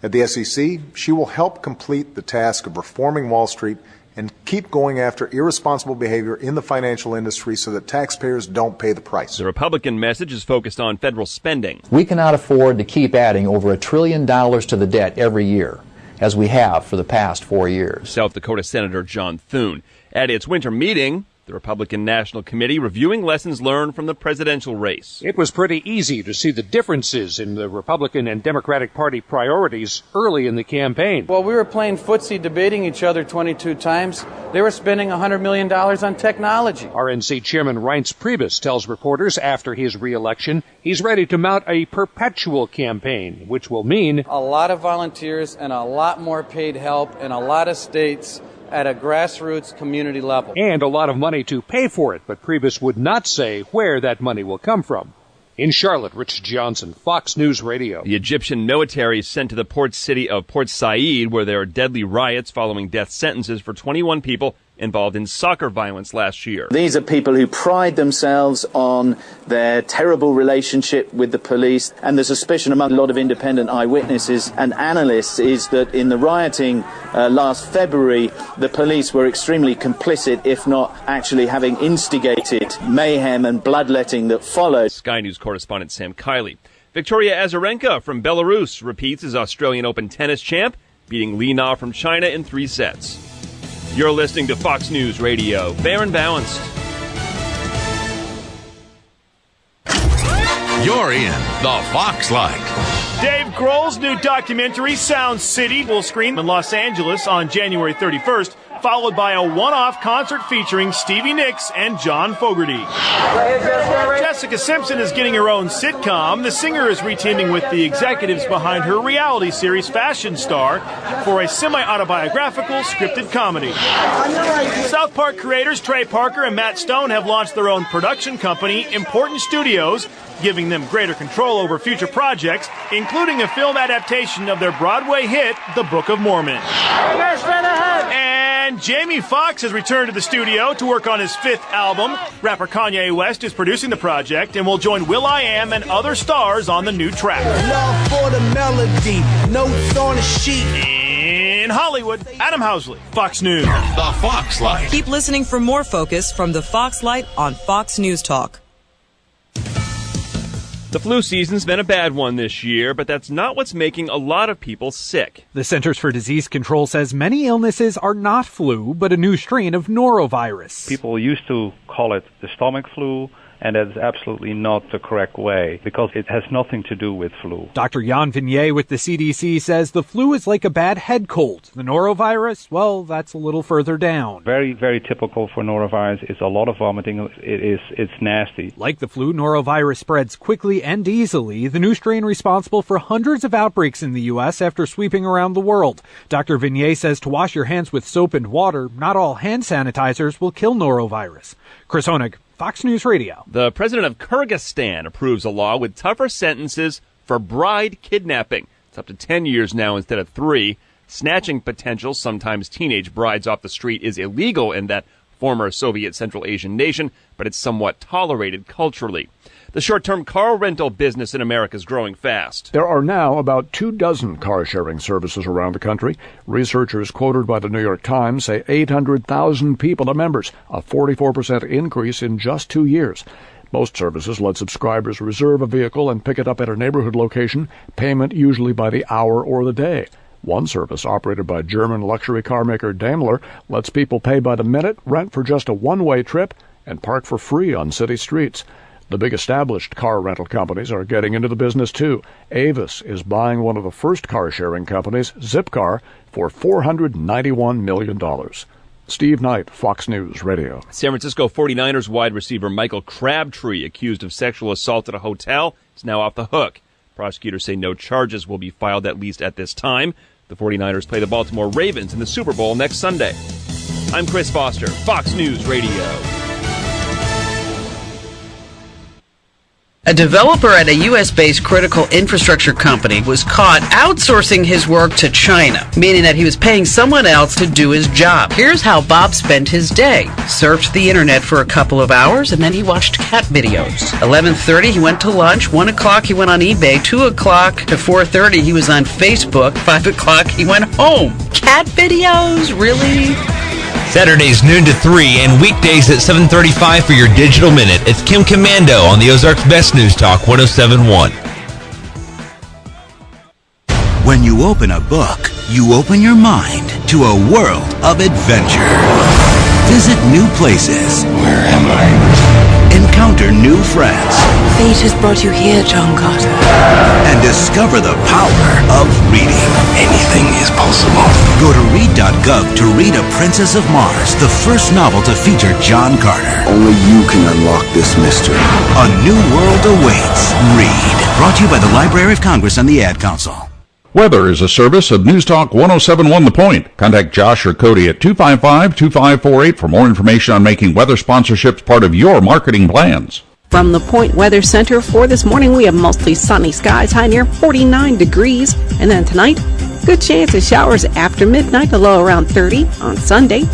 At the SEC, she will help complete the task of reforming Wall Street and keep going after irresponsible behavior in the financial industry so that taxpayers don't pay the price. The Republican message is focused on federal spending. We cannot afford to keep adding over $1 trillion to the debt every year, as we have for the past 4 years. South Dakota Senator John Thune. At its winter meeting, the Republican National Committee reviewing lessons learned from the presidential race. It was pretty easy to see the differences in the Republican and Democratic Party priorities early in the campaign. While we were playing footsie debating each other 22 times, they were spending $100 million on technology. RNC Chairman Reince Priebus tells reporters after his re-election he's ready to mount a perpetual campaign, which will mean a lot of volunteers and a lot more paid help in a lot of states at a grassroots community level. And a lot of money to pay for it, but Priebus would not say where that money will come from. In Charlotte, Rich Johnson, Fox News Radio. The Egyptian military is sent to the port city of Port Said, where there are deadly riots following death sentences for 21 people involved in soccer violence last year. These are people who pride themselves on their terrible relationship with the police, and the suspicion among a lot of independent eyewitnesses and analysts is that in the rioting last February, the police were extremely complicit, if not actually having instigated mayhem and bloodletting that followed. Sky News correspondent Sam Kiley. Victoria Azarenka from Belarus repeats as Australian Open tennis champ, beating Li Na from China in 3 sets. You're listening to Fox News Radio. Fair and balanced. You're in the Fox Light. Dave Grohl's new documentary, Sound City, will screen in Los Angeles on January 31st, followed by a one-off concert featuring Stevie Nicks and John Fogerty. Jessica Simpson is getting her own sitcom. The singer is reteaming with the executives behind her reality series Fashion Star for a semi-autobiographical scripted comedy. South Park creators Trey Parker and Matt Stone have launched their own production company, Important Studios, giving them greater control over future projects, including a film adaptation of their Broadway hit, The Book of Mormon. And Jamie Foxx has returned to the studio to work on his 5th album. Rapper Kanye West is producing the project and will join will.i.am and other stars on the new track. Love for the melody, notes on a sheet. In Hollywood, Adam Housley, Fox News. The Fox Light. Keep listening for more Focus from the Fox Light on Fox News Talk. The flu season's been a bad one this year, but that's not what's making a lot of people sick. The Centers for Disease Control says many illnesses are not flu, but a new strain of norovirus. People used to call it the stomach flu, and that is absolutely not the correct way, because it has nothing to do with flu. Dr. Jan Vignier with the CDC says the flu is like a bad head cold. The norovirus, well, that's a little further down. Very, very typical for norovirus is a lot of vomiting. It's nasty. Like the flu, norovirus spreads quickly and easily. The new strain responsible for hundreds of outbreaks in the U.S. after sweeping around the world. Dr. Vignier says to wash your hands with soap and water. Not all hand sanitizers will kill norovirus. Chris Honig, Fox News Radio. The president of Kyrgyzstan approves a law with tougher sentences for bride kidnapping. It's up to 10 years now instead of 3. Snatching potential, sometimes teenage brides off the street, is illegal in that former Soviet Central Asian nation, but it's somewhat tolerated culturally. The short-term car rental business in America is growing fast. There are now about 24 car-sharing services around the country. Researchers quoted by the New York Times say 800,000 people are members, a 44% increase in just 2 years. Most services let subscribers reserve a vehicle and pick it up at a neighborhood location, payment usually by the hour or the day. One service, operated by German luxury car maker Daimler, lets people pay by the minute, rent for just a one-way trip, and park for free on city streets. The big established car rental companies are getting into the business, too. Avis is buying one of the first car-sharing companies, Zipcar, for $491 million. Steve Knight, Fox News Radio. San Francisco 49ers wide receiver Michael Crabtree, accused of sexual assault at a hotel, is now off the hook. Prosecutors say no charges will be filed, at least at this time. The 49ers play the Baltimore Ravens in the Super Bowl next Sunday. I'm Chris Foster, Fox News Radio. A developer at a U.S.-based critical infrastructure company was caught outsourcing his work to China, meaning that he was paying someone else to do his job. Here's how Bob spent his day. Surfed the internet for a couple of hours, and then he watched cat videos. 11:30, he went to lunch. 1 o'clock, he went on eBay. 2 o'clock to 4:30, he was on Facebook. 5 o'clock, he went home. Cat videos? Really? Saturdays noon to 3 and weekdays at 7:35 for your digital minute. It's Kim Commando on the Ozarks Best News Talk 107.1. When you open a book, you open your mind to a world of adventure. Visit new places. Where am I? Encounter new friends. Fate has brought you here, John Carter. And discover the power of reading. Anything is possible. Go to read.gov to read A Princess of Mars, the first novel to feature John Carter. Only you can unlock this mystery. A new world awaits. Read. Brought to you by the Library of Congress and the Ad Council. Weather is a service of News Talk 107.1 The Point. Contact Josh or Cody at 255-2548 for more information on making weather sponsorships part of your marketing plans. From the Point Weather Center for this morning, we have mostly sunny skies, high near 49 degrees. And then tonight, good chance of showers after midnight, a low around 30 on Sunday.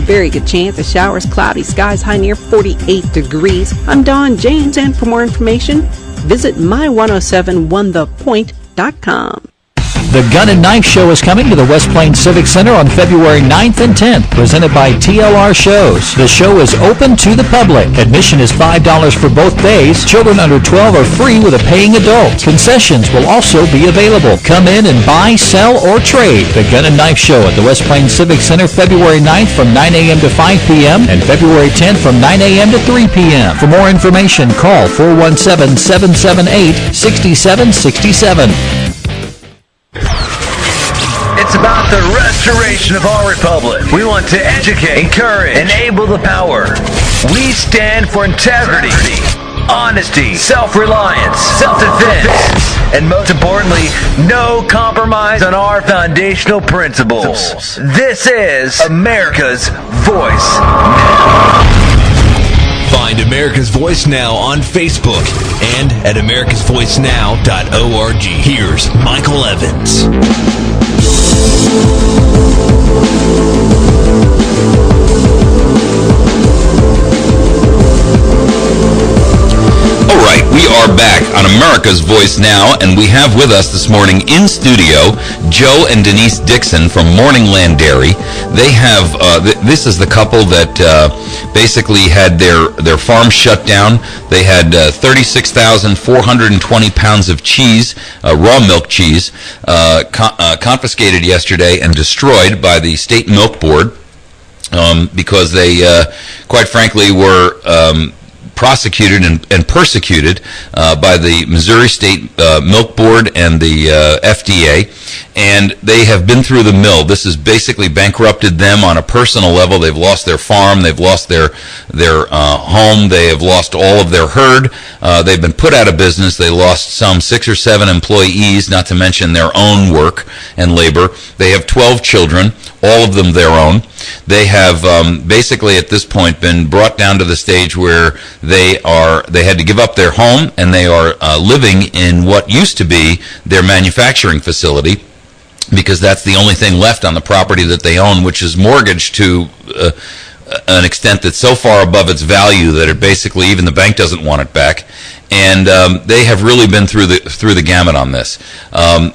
Very good chance of showers, cloudy skies, high near 48 degrees. I'm Dawn James, and for more information, visit my1071thepoint.com. The Gun and Knife Show is coming to the West Plains Civic Center on February 9th and 10th, presented by TLR Shows. The show is open to the public. Admission is $5 for both days. Children under 12 are free with a paying adult. Concessions will also be available. Come in and buy, sell, or trade. The Gun and Knife Show at the West Plains Civic Center, February 9th from 9 a.m. to 5 p.m. and February 10th from 9 a.m. to 3 p.m. For more information, call 417-778-6767. It's about the restoration of our republic. We want to educate, encourage, enable the power. We stand for integrity, honesty, self-reliance, self-defense, and most importantly, no compromise on our foundational principles. This is America's Voice Now. Find America's Voice Now on Facebook and at americasvoicenow.org. Here's Michael Evans. All right, we are back on America's Voice Now, and we have with us this morning in studio Joe and Denise Dixon from Morningland Dairy. They have, this is the couple that basically had their farm shut down. They had 36,420 pounds of cheese, raw milk cheese, confiscated yesterday and destroyed by the State Milk Board because they, quite frankly, were prosecuted and persecuted by the Missouri State Milk Board and the FDA, and they have been through the mill. This has basically bankrupted them on a personal level. They've lost their farm, they've lost their home, they have lost all of their herd. They've been put out of business. They lost some 6 or 7 employees, not to mention their own work and labor. They have 12 children, all of them their own. They have basically at this point been brought down to the stage where they had to give up their home, and they are living in what used to be their manufacturing facility, because that's the only thing left on the property that they own, which is mortgaged to an extent that's so far above its value that it basically even the bank doesn't want it back. And they have really been through the gamut on this.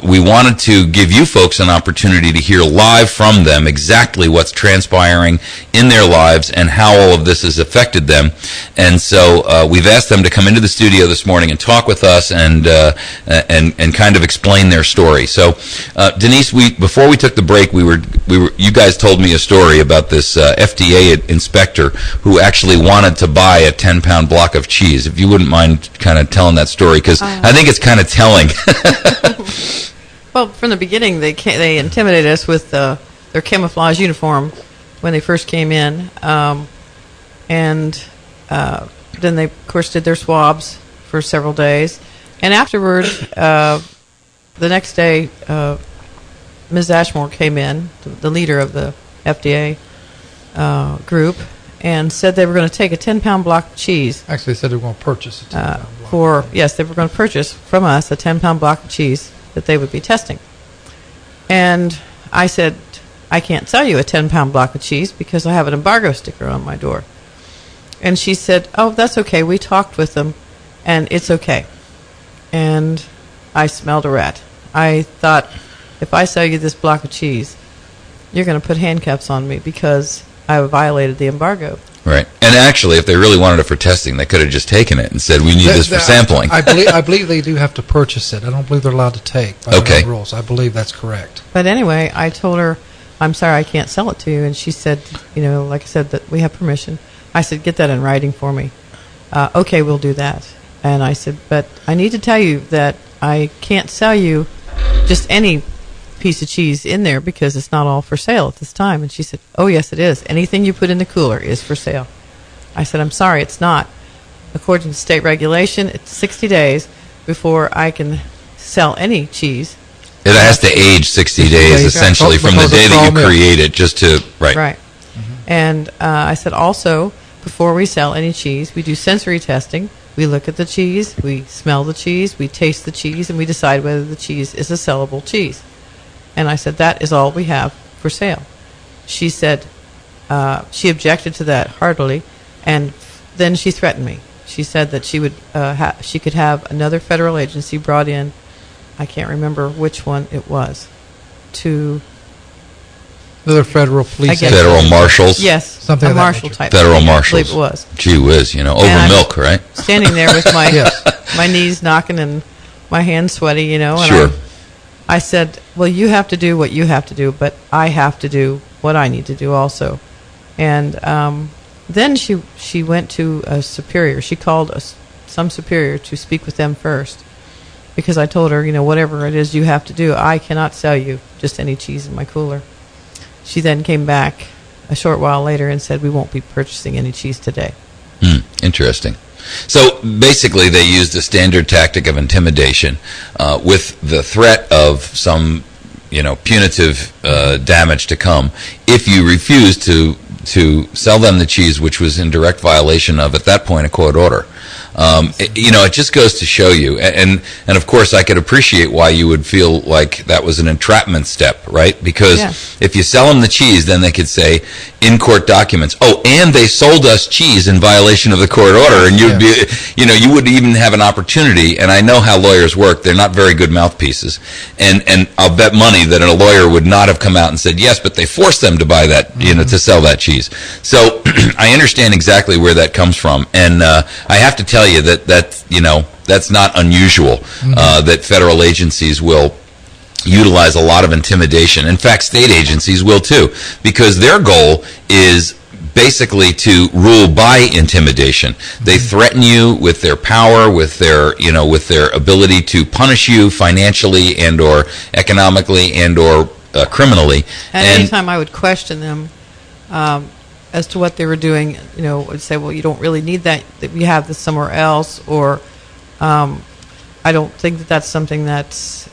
We wanted to give you folks an opportunity to hear live from them exactly what's transpiring in their lives and how all of this has affected them. And so we've asked them to come into the studio this morning and talk with us and kind of explain their story. So Denise, before we took the break, you guys told me a story about this FDA inspector who actually wanted to buy a 10-pound block of cheese. If you wouldn't mind kind of telling that story, because I think it's kind of telling. Well, from the beginning, they intimidated us with their camouflage uniform when they first came in, and then they, of course, did their swabs for several days, and afterward, the next day, Ms. Ashmore came in, the leader of the FDA group, and said they were going to take a 10-pound block of cheese. Actually, they said they were going to purchase a 10-pound block. they were going to purchase from us a 10-pound block of cheese that they would be testing. And I said, I can't sell you a 10-pound block of cheese because I have an embargo sticker on my door. And she said, oh, that's okay. We talked with them, and it's okay. And I smelled a rat. I thought, if I sell you this block of cheese, you're going to put handcuffs on me because I violated the embargo. Right. And actually, if they really wanted it for testing, they could have just taken it and said, we need this for sampling. I believe they do have to purchase it. I don't believe they're allowed to take by the rules. I believe that's correct. But anyway, I told her, I'm sorry, I can't sell it to you. And she said, like I said, that we have permission. I said, get that in writing for me. Okay, we'll do that. And I said, but I need to tell you that I can't sell you just any piece of cheese in there because it's not all for sale at this time. And she said, oh, yes, it is. Anything you put in the cooler is for sale. I said, I'm sorry, it's not. According to state regulation, it's 60 days before I can sell any cheese. It has to age 60 days, essentially, from the day that you create it, just to, right. Right. Mm-hmm. And I said, also, before we sell any cheese, we do sensory testing. We look at the cheese, we smell the cheese, we taste the cheese, and we decide whether the cheese is a sellable cheese. And I said, that is all we have for sale. She said, she objected to that heartily, and then she threatened me. She said that she would, she could have another federal agency brought in, I can't remember which one it was, to... Another federal police... Federal marshals? Yes, something a marshal type. Federal marshals. I believe it was. Gee whiz, over milk, right? Standing there with my my knees knocking and my hands sweaty, and sure. I said, well, you have to do what you have to do, but I have to do what I need to do also. And then she went to a superior. She called some superior to speak with them first because I told her, whatever it is you have to do, I cannot sell you just any cheese in my cooler. She then came back a short while later and said, we won't be purchasing any cheese today. Interesting. So basically they used a standard tactic of intimidation with the threat of some, punitive damage to come if you refuse to sell them the cheese, which was in direct violation of, at that point, a court order. It just goes to show you, and of course I could appreciate why you would feel like that was an entrapment step, right? Because if you sell them the cheese, then they could say in court documents, oh, and they sold us cheese in violation of the court order, and you'd be, you wouldn't even have an opportunity. And I know how lawyers work; they're not very good mouthpieces, and I'll bet money that a lawyer would not have come out and said yes, but they forced them to buy that, to sell that cheese. So I understand exactly where that comes from, and I have to tell you that's not unusual, that federal agencies will utilize a lot of intimidation. In fact, state agencies will too, because their goal is basically to rule by intimidation. They threaten you with their power, with their ability to punish you financially and or economically and or criminally. And anytime I would question them as to what they were doing, would say, well, you don't really need that we have this somewhere else, or I don't think that's something that's,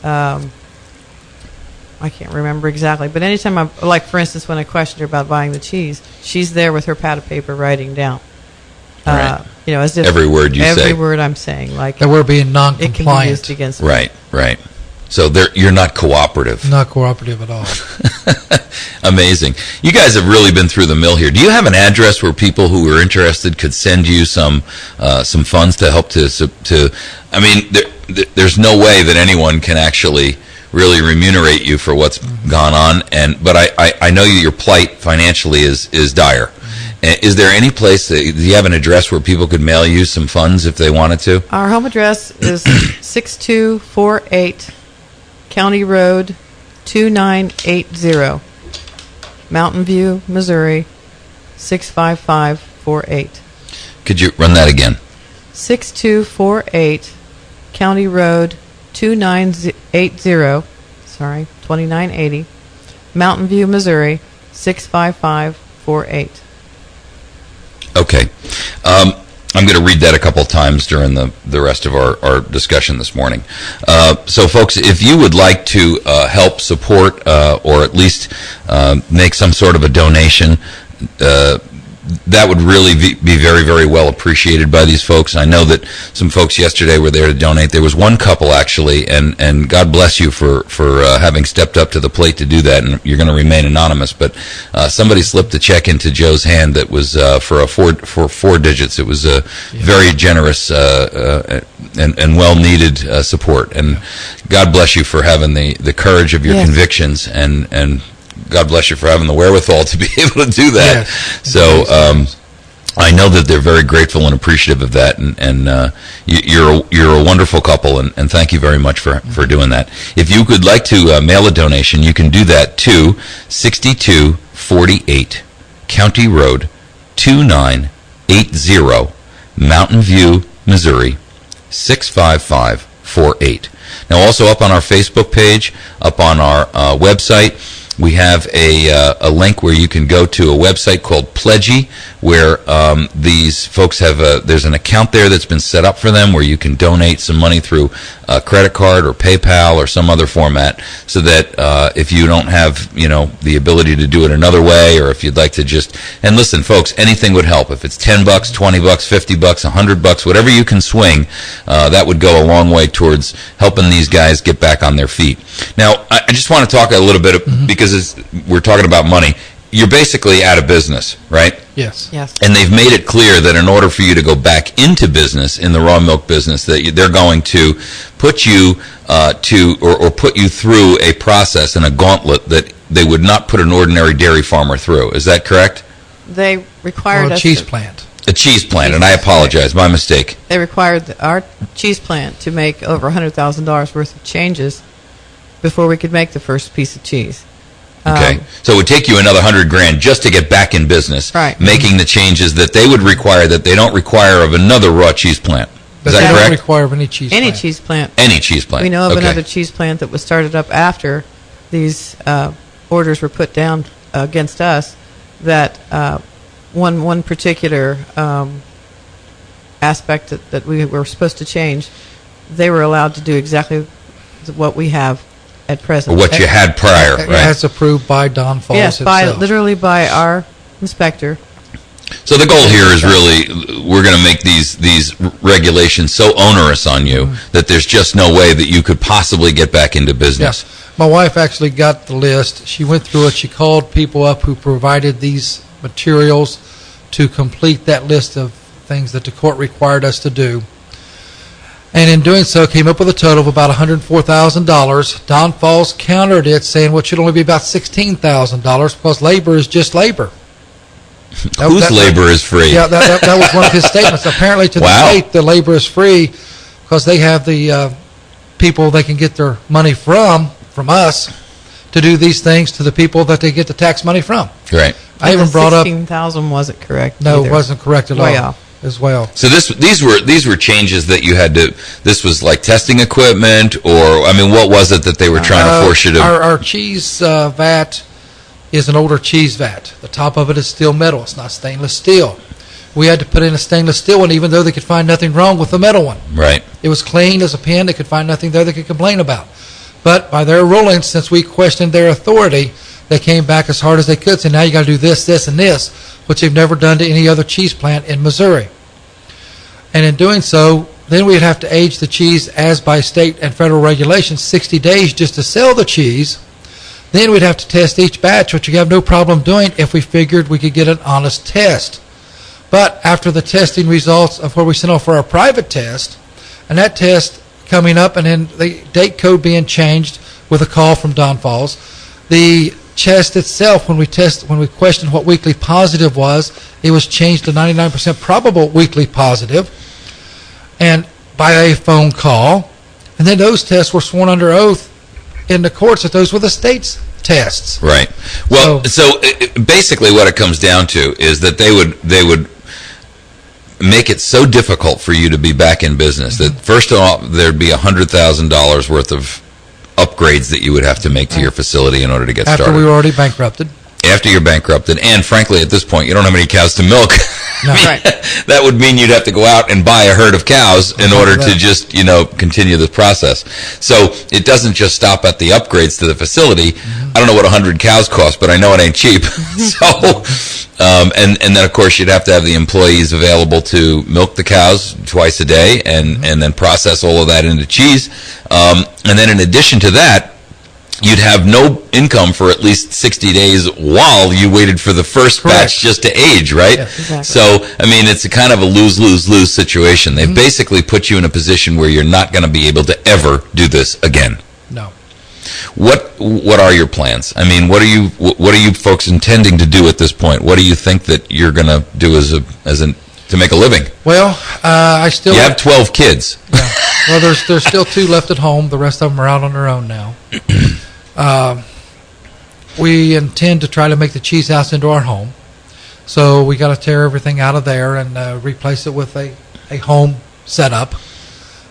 I can't remember exactly, but anytime like for instance, when I questioned her about buying the cheese, she's there with her pad of paper writing down, as if every word every word I'm saying, like that we're being non-compliant. It can be used against me. Right. So you're not cooperative. Not cooperative at all. Amazing. You guys have really been through the mill here. Do you have an address where people who are interested could send you some funds to help to? I mean, there's no way that anyone can actually really remunerate you for what's gone on. But I know your plight financially is dire. Is there any place do you have an address where people could mail you some funds if they wanted to? Our home address is 6248 County Road 2980, Mountain View, Missouri 65548. Could you run that again? 6248 County Road 2980, Mountain View, Missouri 65548. Okay. I'm going to read that a couple of times during the rest of our discussion this morning. So, folks, if you would like to help support or at least make some sort of a donation, that would really be very, very well appreciated by these folks. I know that some folks yesterday were there to donate. There was one couple, actually, and God bless you for having stepped up to the plate to do that, and you're going to remain anonymous, but somebody slipped a check into Joe's hand that was for four digits. It was a very generous and well-needed support, and God bless you for having the courage of your convictions, and God bless you for having the wherewithal to be able to do that. Yes. So I know that they're very grateful and appreciative of that, and you're a wonderful couple, and thank you very much for doing that. If you would like to mail a donation, you can do that to 6248 County Road, 2980, Mountain View, Missouri, 65548. Now, also up on our Facebook page, up on our website, we have a link where you can go to a website called Pledgy, where these folks have there's an account there that's been set up for them where you can donate some money through a credit card or PayPal or some other format, so that if you don't have the ability to do it another way, or if you'd like to just, and listen, folks, anything would help. If it's $10, $20, $50, $100, whatever you can swing, that would go a long way towards helping these guys get back on their feet. Now, I just want to talk a little bit because we're talking about money. You're basically out of business, right? Yes. And they've made it clear that in order for you to go back into business, in the raw milk business, that they're going to put you or put you through a process and a gauntlet that they would not put an ordinary dairy farmer through. Is that correct? They required a cheese plant. A cheese plant, and I apologize, my mistake. They required our cheese plant to make over $100,000 worth of changes before we could make the first piece of cheese. Okay, so it would take you another $100,000 just to get back in business, right, making the changes that they would require that they don't require of another raw cheese plant. Is that correct? They don't require of any cheese plant. Any cheese plant. We know of another cheese plant that was started up after these orders were put down against us, that one particular aspect that we were supposed to change, they were allowed to do exactly what we have at present. Or what you had prior, right? That's approved by Don Falls himself. Literally by our inspector. So the goal here is really, we're going to make these regulations so onerous on you that there's just no way that you could possibly get back into business. Yeah. My wife actually got the list. She went through it. She called people up who provided these materials to complete that list of things that the court required us to do. And in doing so, came up with a total of about $104,000. Don Falls countered it, saying, well, it should only be about $16,000 because labor is just labor. Whose labor is free? Yeah, that was one of his statements. Apparently to the state, the labor is free because they have the people they can get their money from us, to do these things to the people that they get the tax money from. Right. I even brought up 16,000 wasn't correct. No, either. It wasn't correct at all. As well. So these were changes that you had to. This was like testing equipment, or I mean, what was it that they were trying to force you to? Our cheese vat is an older cheese vat. The top of it is still metal. It's not stainless steel. We had to put in a stainless steel one, even though they could find nothing wrong with the metal one. Right. It was clean as a pin. They could find nothing there they could complain about. But by their ruling, since we questioned their authority, they came back as hard as they could, saying, now you got to do this, this, and this, which they've never done to any other cheese plant in Missouri. And in doing so, then we'd have to age the cheese as by state and federal regulations, 60 days just to sell the cheese. Then we'd have to test each batch, which we have no problem doing if we figured we could get an honest test. But after the testing results of where we sent off for our private test, and that test coming up and then the date code being changed with a call from Don Falls, the test itself, when we questioned what weekly positive was, it was changed to 99% probable weekly positive, and by a phone call, and then those tests were sworn under oath in the courts that those were the state's tests. Right. Well, so basically what it comes down to is that they would make it so difficult for you to be back in business that first of all there'd be $100,000 worth of upgrades that you would have to make to your facility in order to get started. After we were already bankrupted. after you're bankrupted, and frankly, at this point, you don't have any cows to milk. No. Right. That would mean you'd have to go out and buy a herd of cows in order to just, continue the process. So it doesn't just stop at the upgrades to the facility. I don't know what 100 cows cost, but I know it ain't cheap. So, and then of course you'd have to have the employees available to milk the cows twice a day and then process all of that into cheese. And then in addition to that, you'd have no income for at least 60 days while you waited for the first batch just to age, right? Yes, exactly. So, I mean, it's a kind of a lose-lose-lose situation. They've basically put you in a position where you're not going to be able to ever do this again. No. What are your plans? I mean, what are you folks intending to do at this point? What do you think that you're going to do to make a living? Well, You have 12 kids. Yeah. Well, there's still 2 left at home. The rest of them are out on their own now. We intend to try to make the cheese house into our home. So we got to tear everything out of there and replace it with a home setup,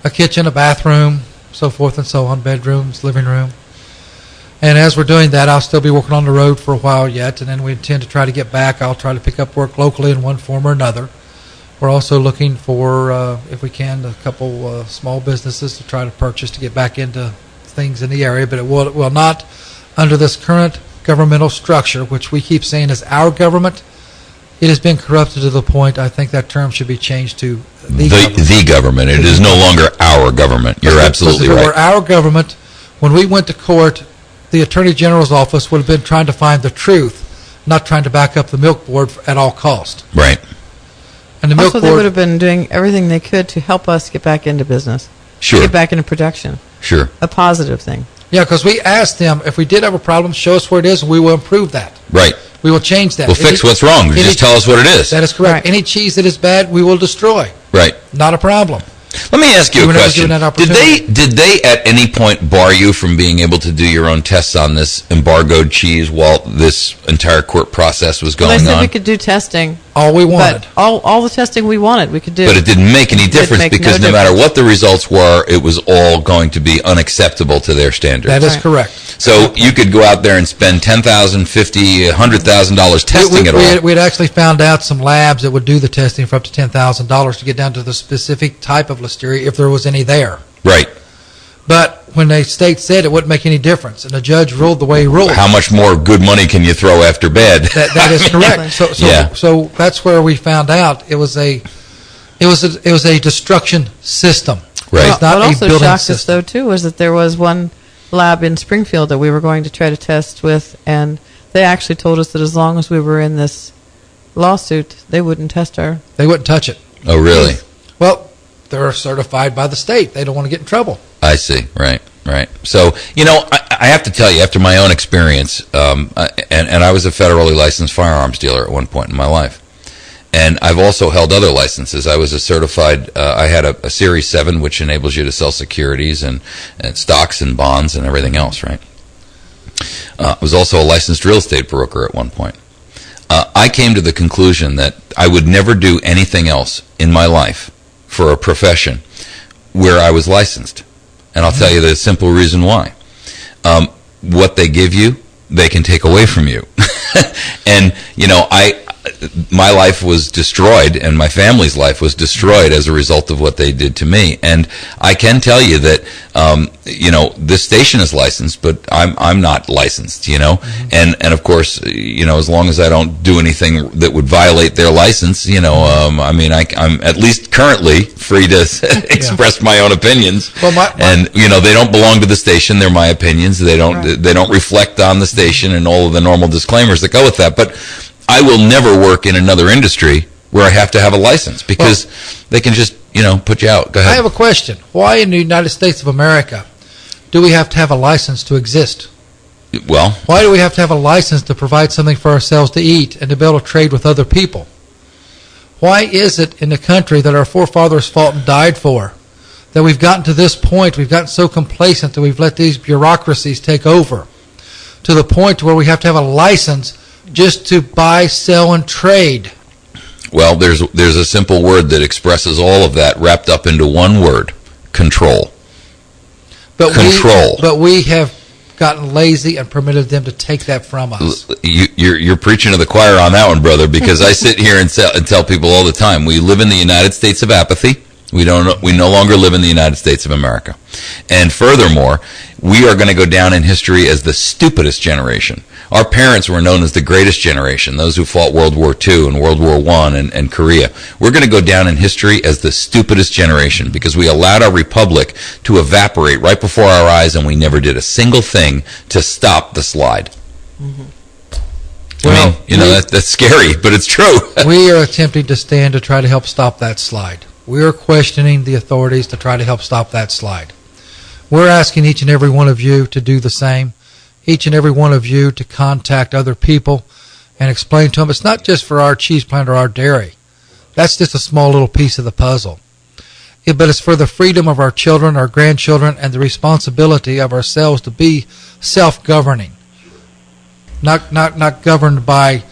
a kitchen, a bathroom, so forth and so on, bedrooms, living room. And as we're doing that, I'll still be working on the road for a while yet, and then we intend to try to get back. I'll try to pick up work locally in one form or another. We're also looking for, if we can, a couple small businesses to try to purchase to get back into things in the area, but it will not under this current governmental structure, which we keep saying is our government. It has been corrupted to the point I think that term should be changed to the government. The government. It is no longer our government. You're absolutely right. If it were our government, when we went to court, the Attorney General's office would have been trying to find the truth, not trying to back up the milk board at all cost. Right. And the milk also, board, they would have been doing everything they could to help us get back into business. Sure. Get back into production. Sure. A positive thing. Yeah, because we asked them, if we did have a problem, show us where it is, and we will improve that. Right. We will change that. We'll fix what's wrong. Just tell us what it is. That is correct. Right. Any cheese that is bad, we will destroy. Right. Not a problem. Let me ask you We a were never question. given that Did opportunity. they at any point bar you from being able to do your own tests on this embargoed cheese while this entire court process was They going said on? we could do testing. All we wanted. But all the testing we wanted, we could do. But it didn't make any difference make because no no matter difference. what the results were, it was all going to be unacceptable to their standards. That is Right. correct. So you could go out there and spend $10,000, $50,000, $100,000 testing it all. We had actually found out some labs that would do the testing for up to $10,000 to get down to the specific type of listeria if there was any there. Right. But when the state said it wouldn't make any difference, and the judge ruled the way he ruled. How much more good money can you throw after bad? That is correct. So that's where we found out it was a destruction system. Right. It's not what a also building shocked us, system. though, too, was that there was one lab in Springfield that we were going to try to test with, and they actually told us that as long as we were in this lawsuit, they wouldn't test our... They wouldn't touch it. Oh, really? Well, they're certified by the state. They don't want to get in trouble. I see. Right. So, I have to tell you, after my own experience, and I was a federally licensed firearms dealer at one point in my life. And I've also held other licenses. I was a certified, I had a Series 7, which enables you to sell securities and stocks and bonds and everything else, right? I was also a licensed real estate broker at one point. I came to the conclusion that I would never do anything else in my life for a profession where I was licensed. And I'll tell you the simple reason why. What they give you, they can take away from you. And, my life was destroyed and my family's life was destroyed as a result of what they did to me. And I can tell you that, this station is licensed, but I'm not licensed, and of course, as long as I don't do anything that would violate their license, I'm at least currently free to express my own opinions. Well, and, they don't belong to the station. They're my opinions. They don't reflect on the station and all of the normal disclaimers that go with that. But I will never work in another industry where I have to have a license because they can just, put you out. Go ahead. I have a question. Why in the United States of America do we have to have a license to exist? Well, why do we have to have a license to provide something for ourselves to eat and to be able to trade with other people? Why is it in the country that our forefathers fought and died for that we've gotten to this point, we've gotten so complacent that we've let these bureaucracies take over to the point where we have to have a license just to buy, sell, and trade? Well, there's a simple word that expresses all of that wrapped up into one word: control. But we have gotten lazy and permitted them to take that from us. You're preaching to the choir on that one, brother, because I sit here and tell people all the time, we live in the United States of apathy. We no longer live in the United States of America. And furthermore, we are going to go down in history as the stupidest generation. Our parents were known as the greatest generation, those who fought World War II and World War I and Korea. We're going to go down in history as the stupidest generation because we allowed our republic to evaporate right before our eyes, and we never did a single thing to stop the slide. Well, I mean, that's scary, but it's true. We are attempting to stand to try to help stop that slide. We are questioning the authorities to try to help stop that slide. We're asking each and every one of you to do the same. Each and every one of you to contact other people and explain to them it's not just for our cheese plant or our dairy. That's just a small little piece of the puzzle. But it's for the freedom of our children, our grandchildren, and the responsibility of ourselves to be self-governing. Not governed by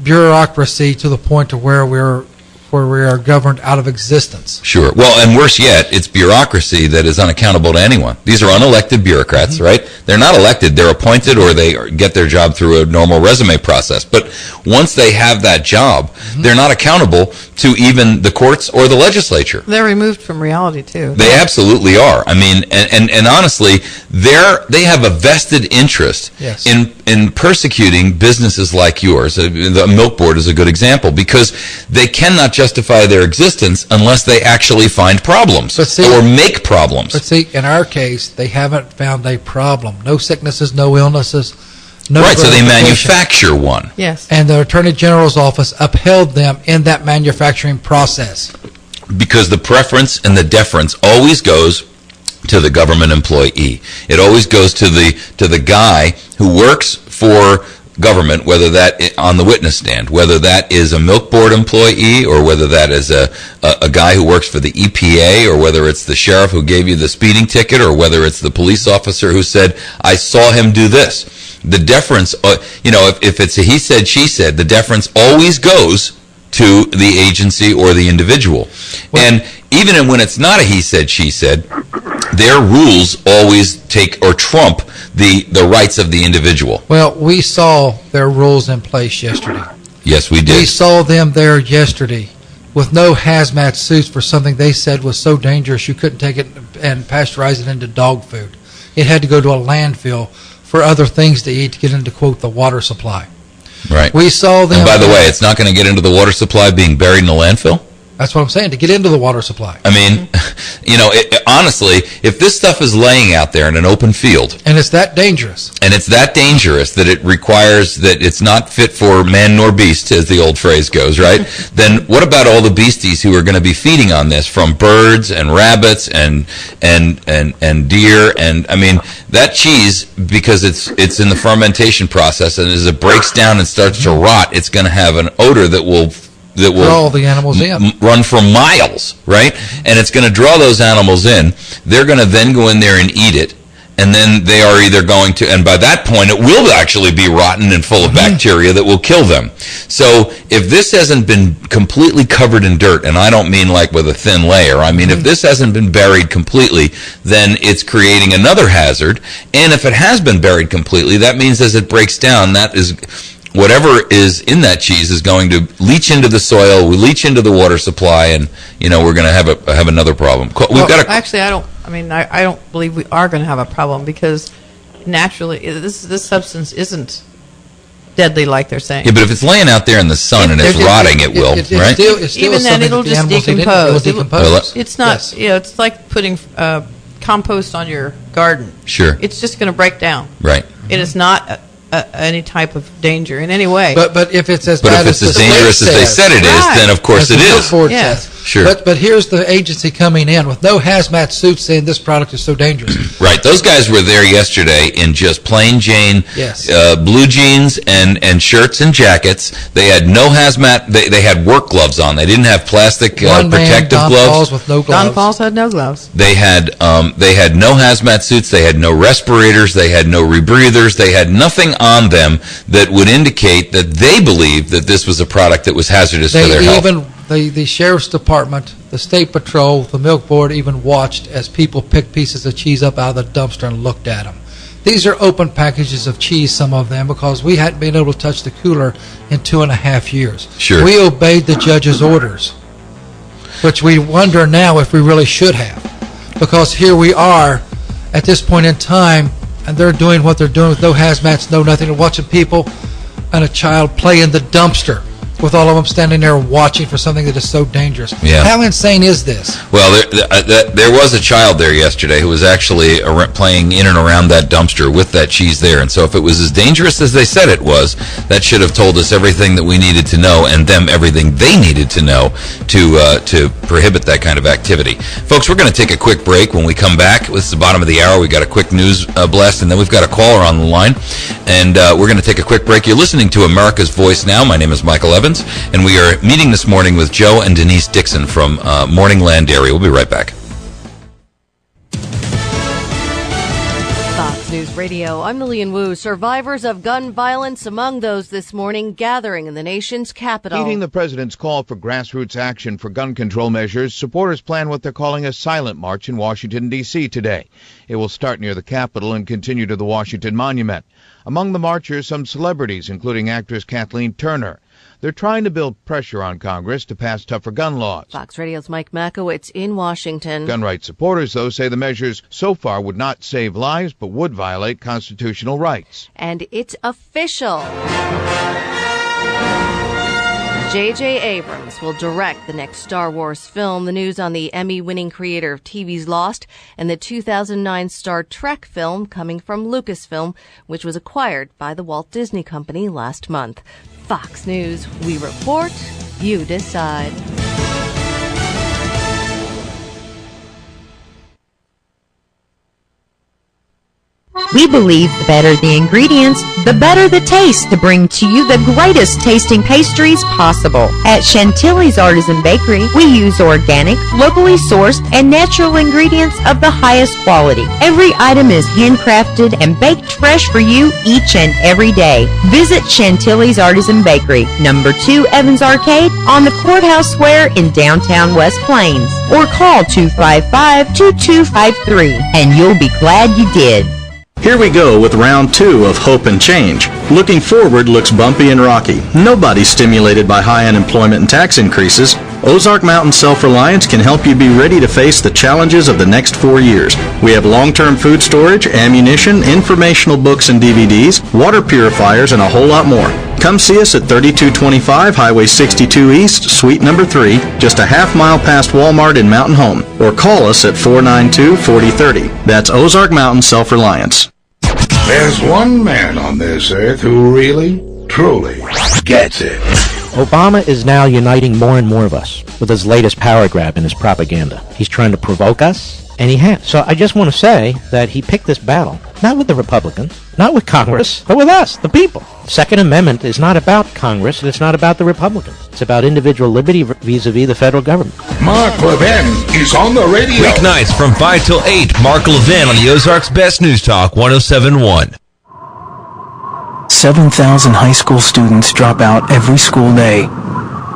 bureaucracy to the point to where we are governed out of existence. Sure. Well, and worse yet, it's bureaucracy that is unaccountable to anyone. These are unelected bureaucrats, right? They're not elected. They're appointed, or they get their job through a normal resume process. But once they have that job, they're not accountable to even the courts or the legislature. They're removed from reality, too. They absolutely are. I mean, and honestly, they have a vested interest in persecuting businesses like yours. The Milk Board is a good example because they cannot justify their existence unless they actually find problems or make problems. But see, in our case, they haven't found a problem. No sicknesses, no illnesses. No right, so they manufacture one. Yes. And the Attorney General's office upheld them in that manufacturing process. Because the preference and the deference always goes to the government employee. It always goes to the guy who works for government, whether that on the witness stand, whether that is a Milk Board employee or whether that is a guy who works for the EPA or whether it's the sheriff who gave you the speeding ticket or whether it's the police officer who said, I saw him do this. The deference, if it's a he said, she said, the deference always goes to the agency or the individual. And even when it's not a he said, she said, their rules always take or trump the rights of the individual. Well, we saw their rules in place yesterday. Yes, we did. We saw them there yesterday with no hazmat suits for something they said was so dangerous you couldn't take it and pasteurize it into dog food. It had to go to a landfill for other things to eat to get into, quote, the water supply. Right. We saw them. And by the way, it's not going to get into the water supply being buried in a landfill? That's what I'm saying, to get into the water supply. I mean, honestly, if this stuff is laying out there in an open field. And it's that dangerous. And it's that dangerous that it requires that it's not fit for man nor beast, as the old phrase goes, right? Then what about all the beasties who are going to be feeding on this, from birds and rabbits and deer? And, I mean, that cheese, because it's in the fermentation process, and as it breaks down and starts to rot, it's going to have an odor that will draw the animals in. Run for miles, right? And it's going to draw those animals in. They're going to then go in there and eat it. And then they are either going to, and by that point it will actually be rotten and full of bacteria that will kill them. So if this hasn't been completely covered in dirt, and I don't mean like with a thin layer, I mean if this hasn't been buried completely, then it's creating another hazard. And if it has been buried completely, that means as it breaks down, that is whatever is in that cheese is going to leach into the soil, leach into the water supply, and we're going to have another problem. Actually, I don't believe we are going to have a problem because naturally this substance isn't deadly like they're saying. Yeah, but if it's laying out there in the sun and it's rotting, it will, right? It's still even then, it'll just decompose. Decompose. It's not. It's like putting compost on your garden. Sure. It's just going to break down. Right. It is not any type of danger in any way. But if it's as dangerous as they said it is, then of course it is. Yes. Sure. But here's the agency coming in with no hazmat suits saying this product is so dangerous. Right. Those guys were there yesterday in just plain Jane blue jeans and shirts and jackets. They had no hazmat. They had work gloves on. They didn't have plastic protective Don gloves. Falls with no gloves. Don Falls had no gloves. They had no hazmat suits. They had no respirators. They had no rebreathers. They had nothing on them that would indicate that they believed that this was a product that was hazardous for their health. The Sheriff's Department, the State Patrol, the Milk Board even watched as people picked pieces of cheese up out of the dumpster and looked at them. These are open packages of cheese, some of them, because we hadn't been able to touch the cooler in 2.5 years. Sure. We obeyed the judge's orders, which we wonder now if we really should have, because here we are at this point in time, and they're doing what they're doing with no hazmats, no nothing, and watching people and a child play in the dumpster with all of them standing there watching for something that is so dangerous. Yeah. How insane is this? Well, there was a child there yesterday who was actually playing in and around that dumpster with that cheese there. And so if it was as dangerous as they said it was, that should have told us everything that we needed to know, and them everything they needed to know to prohibit that kind of activity. Folks, we're going to take a quick break. When we come back, this is the bottom of the hour. We've got a quick news blast, and then we've got a caller on the line. And we're going to take a quick break. You're listening to America's Voice Now. My name is Michael Evans. And we are meeting this morning with Joe and Denise Dixon from Morningland Dairy. We'll be right back. Fox News Radio, I'm Lillian Wu. Survivors of gun violence among those this morning gathering in the nation's capital. Heeding the president's call for grassroots action for gun control measures, supporters plan what they're calling a silent march in Washington, D.C. today. It will start near the Capitol and continue to the Washington Monument. Among the marchers, some celebrities, including actress Kathleen Turner. They're trying to build pressure on Congress to pass tougher gun laws. Fox Radio's Mike Makowitz in Washington. Gun rights supporters, though, say the measures so far would not save lives, but would violate constitutional rights. And it's official. J.J. Abrams will direct the next Star Wars film. The news on the Emmy-winning creator of TV's Lost and the 2009 Star Trek film coming from Lucasfilm, which was acquired by the Walt Disney Company last month. Fox News, we report, you decide. We believe the better the ingredients, the better the taste to bring to you the greatest tasting pastries possible. At Chantilly's Artisan Bakery, we use organic, locally sourced, and natural ingredients of the highest quality. Every item is handcrafted and baked fresh for you each and every day. Visit Chantilly's Artisan Bakery, number 2 Evans Arcade on the Courthouse Square in downtown West Plains, or call 255-2253, and you'll be glad you did. Here we go with round 2 of Hope and Change. Looking forward looks bumpy and rocky. Nobody's stimulated by high unemployment and tax increases. Ozark Mountain Self-Reliance can help you be ready to face the challenges of the next 4 years. We have long-term food storage, ammunition, informational books and DVDs, water purifiers, and a whole lot more. Come see us at 3225 Highway 62 East, Suite number 3, just a half-mile past Walmart in Mountain Home, or call us at 492-4030. That's Ozark Mountain Self-Reliance. There's one man on this earth who really, truly gets it. Obama is now uniting more and more of us with his latest power grab and his propaganda. He's trying to provoke us, and he has. So I just want to say that he picked this battle, not with the Republicans, not with Congress, but with us, the people. Second Amendment is not about Congress, and it's not about the Republicans. It's about individual liberty vis-a-vis the federal government. Mark Levin is on the radio. Weeknights from 5 till 8, Mark Levin on the Ozarks Best News Talk 107.1. 7,000 high school students drop out every school day.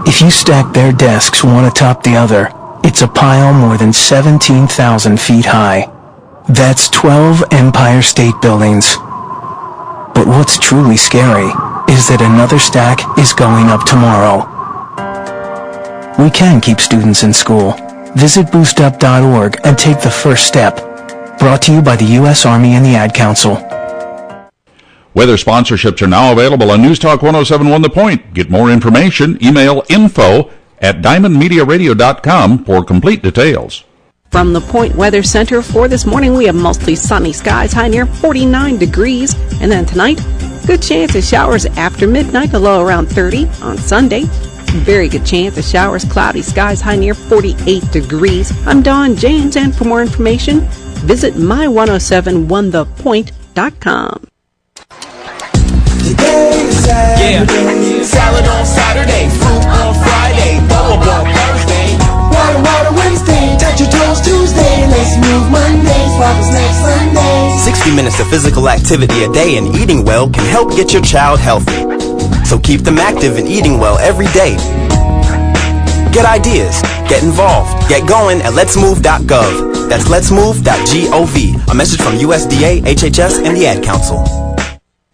If you stack their desks one atop the other, it's a pile more than 17,000 feet high. That's 12 Empire State Buildings. But what's truly scary is that another stack is going up tomorrow. We can keep students in school. Visit boostup.org and take the first step. Brought to you by the U.S. Army and the Ad Council. Weather sponsorships are now available on News Talk 107.1 The Point. Get more information, email info@diamondmediaradio.com for complete details. From the Point Weather Center for this morning, we have mostly sunny skies, high near 49 degrees. And then tonight, good chance of showers after midnight, a low around 30 on Sunday. Very good chance of showers, cloudy skies, high near 48 degrees. I'm Dawn James, and for more information, visit my1071thepoint.com. Today is Saturday, salad on Saturday, fruit on Friday, bubble on Thursday, water Wednesday, touch your toes Tuesday, let's move Mondays, progress next Sunday. 60 minutes of physical activity a day and eating well can help get your child healthy. So keep them active and eating well every day. Get ideas, get involved, get going at letsmove.gov. That's letsmove.gov. A message from USDA, HHS, and the Ad Council.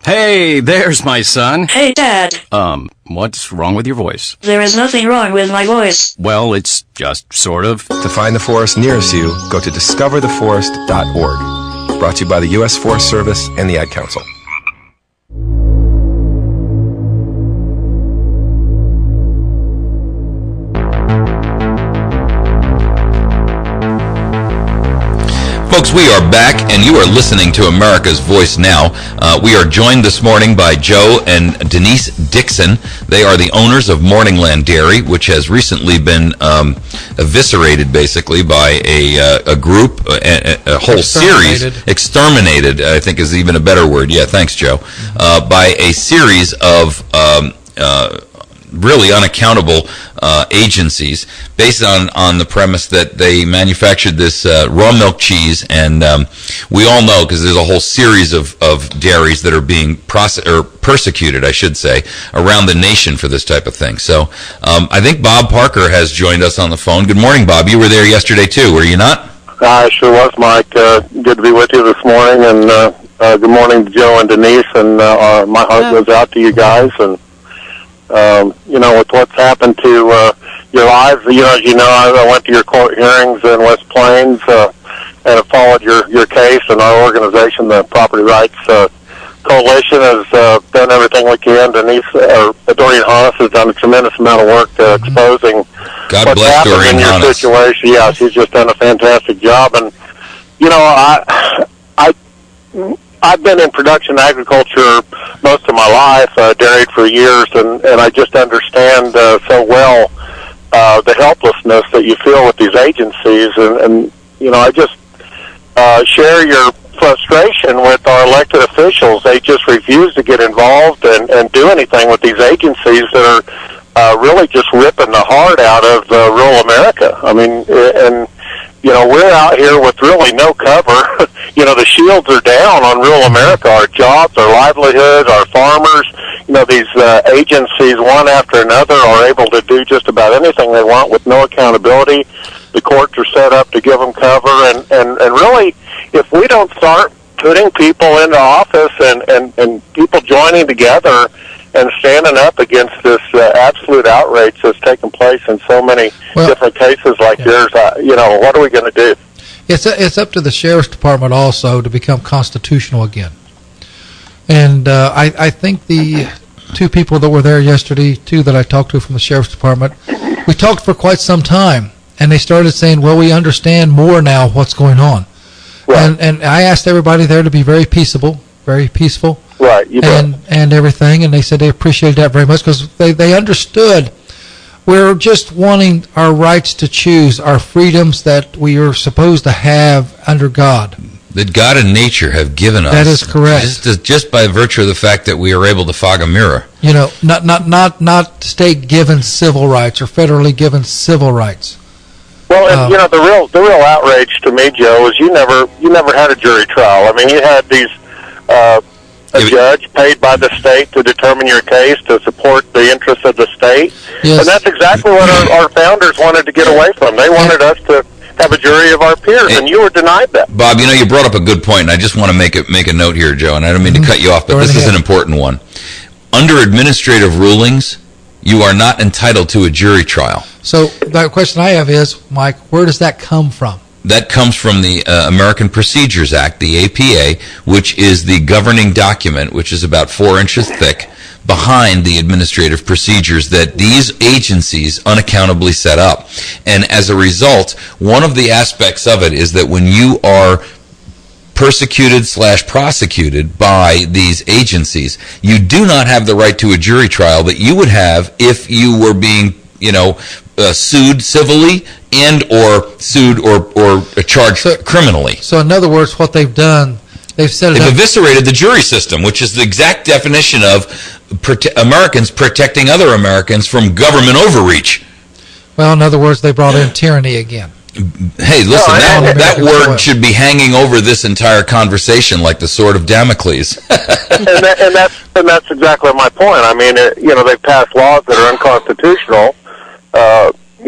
Hey, there's my son. Hey, Dad. What's wrong with your voice? There is nothing wrong with my voice. Well, it's just sort of. To find the forest nearest you, go to discovertheforest.org. Brought to you by the U.S. Forest Service and the Ad Council. Folks, we are back, and you are listening to America's Voice Now. We are joined this morning by Joe and Denise Dixon. They are the owners of Morningland Dairy, which has recently been eviscerated, basically, by a group, a whole series. Exterminated, I think is even a better word. Yeah, thanks, Joe. By a series of really unaccountable agencies based on the premise that they manufactured this raw milk cheese, and we all know, because there's a whole series of dairies that are being persecuted, I should say, around the nation for this type of thing. So I think Bob Parker has joined us on the phone. Good morning, Bob. You were there yesterday too, were you not? I sure was, Mike. Good to be with you this morning, and good morning to Joe and Denise, and my heart goes out to you guys. And with what's happened to your lives, as you know, I went to your court hearings in West Plains and have followed your case, and our organization, the Property Rights Coalition, has done everything we can. Denise, Doreen Hannes has done a tremendous amount of work exposing what's happened in your situation. Yeah, she's just done a fantastic job. And, I've been in production agriculture most of my life, dairied for years, and I just understand so well the helplessness that you feel with these agencies, and I just share your frustration with our elected officials. They just refuse to get involved and do anything with these agencies that are really just ripping the heart out of rural America. I mean, and we're out here with really no cover. The shields are down on rural America, our jobs, our livelihood, our farmers. These agencies, one after another, are able to do just about anything they want with no accountability. The courts are set up to give them cover, and really, if we don't start putting people into office and people joining together and standing up against this absolute outrage that's taken place in so many different cases like yours, what are we going to do? It's up to the Sheriff's Department also to become constitutional again. And I think the two people that were there yesterday, two that I talked to from the Sheriff's Department, we talked for quite some time, and they started saying, well, we understand more now what's going on. Right. And I asked everybody there to be very peaceable. Right, and everything, and they said they appreciated that very much because they understood we're just wanting our rights to choose, our freedoms that we are supposed to have under God. That God and nature have given us. That is correct. Just by virtue of the fact that we are able to fog a mirror. Not state-given civil rights or federally given civil rights. Well, and, the real outrage to me, Joe, is you never had a jury trial. I mean, you had these a judge paid by the state to determine your case, to support the interests of the state. Yes. And that's exactly what our founders wanted to get away from. They wanted us to have a jury of our peers, and you were denied that. Bob, you brought up a good point, and I just want to make a note here, Joe, and I don't mean to cut you off, but this is an important one. Under administrative rulings, you are not entitled to a jury trial. So the question I have is, Mike, where does that come from? That comes from the American Procedures Act, the APA, which is the governing document, which is about 4 inches thick, behind the administrative procedures that these agencies unaccountably set up. And as a result, one of the aspects of it is that when you are persecuted/prosecuted by these agencies, you do not have the right to a jury trial that you would have if you were being, sued civilly and or sued or charged criminally. So in other words, what they've done, they've eviscerated the jury system, which is the exact definition of Americans protecting other Americans from government overreach. Well, in other words, they brought in tyranny again. Hey, listen, that word should be hanging over this entire conversation like the sword of Damocles. and that's exactly my point. I mean, they've passed laws that are unconstitutional.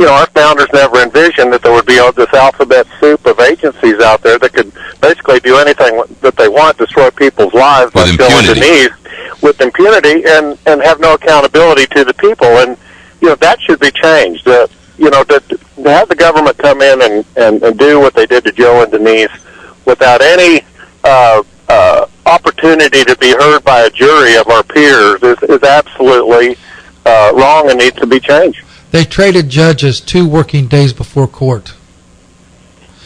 our founders never envisioned that there would be this alphabet soup of agencies out there that could basically do anything that they want, destroy people's lives with like Joe and Denise, with impunity, and have no accountability to the people. And that should be changed. To have the government come in and do what they did to Joe and Denise without any opportunity to be heard by a jury of our peers is absolutely wrong and needs to be changed. They traded judges 2 working days before court.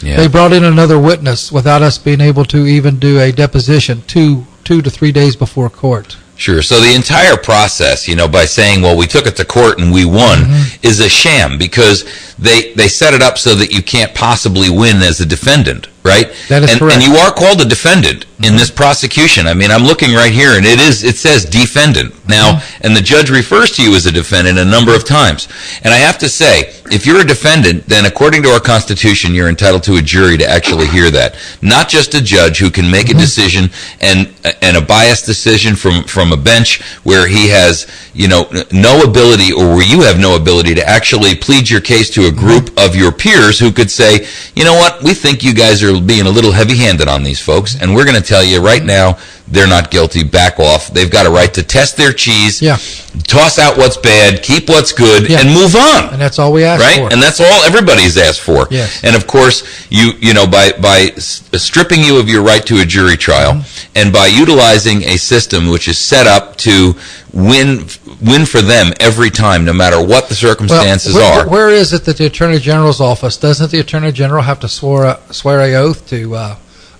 Yeah. They brought in another witness without us being able to even do a deposition 2 to 3 days before court. Sure. So the entire process, by saying, well, we took it to court and we won, is a sham, because they set it up so that you can't possibly win as a defendant, right? That is correct. And you are called a defendant in this prosecution. I mean, I'm looking right here, and it says defendant. Now, and the judge refers to you as a defendant a number of times. And I have to say, if you're a defendant, then according to our Constitution, you're entitled to a jury to actually hear that. Not just a judge who can make a decision and a biased decision from a bench where he has, no ability, or where you have no ability to actually plead your case to a group of your peers who could say, you know what, we think you guys are being a little heavy-handed on these folks, and we're going to tell you right now they're not guilty, back off. They've got a right to test their cheese, toss out what's bad, keep what's good, and move on. And that's all we ask for. Right? And that's all everybody's asked for. Yes. And of course, by stripping you of your right to a jury trial, and by utilizing a system which is set up to win for them every time, no matter what the circumstances are. Where is it that the Attorney General's office, doesn't the Attorney General have to swear a oath to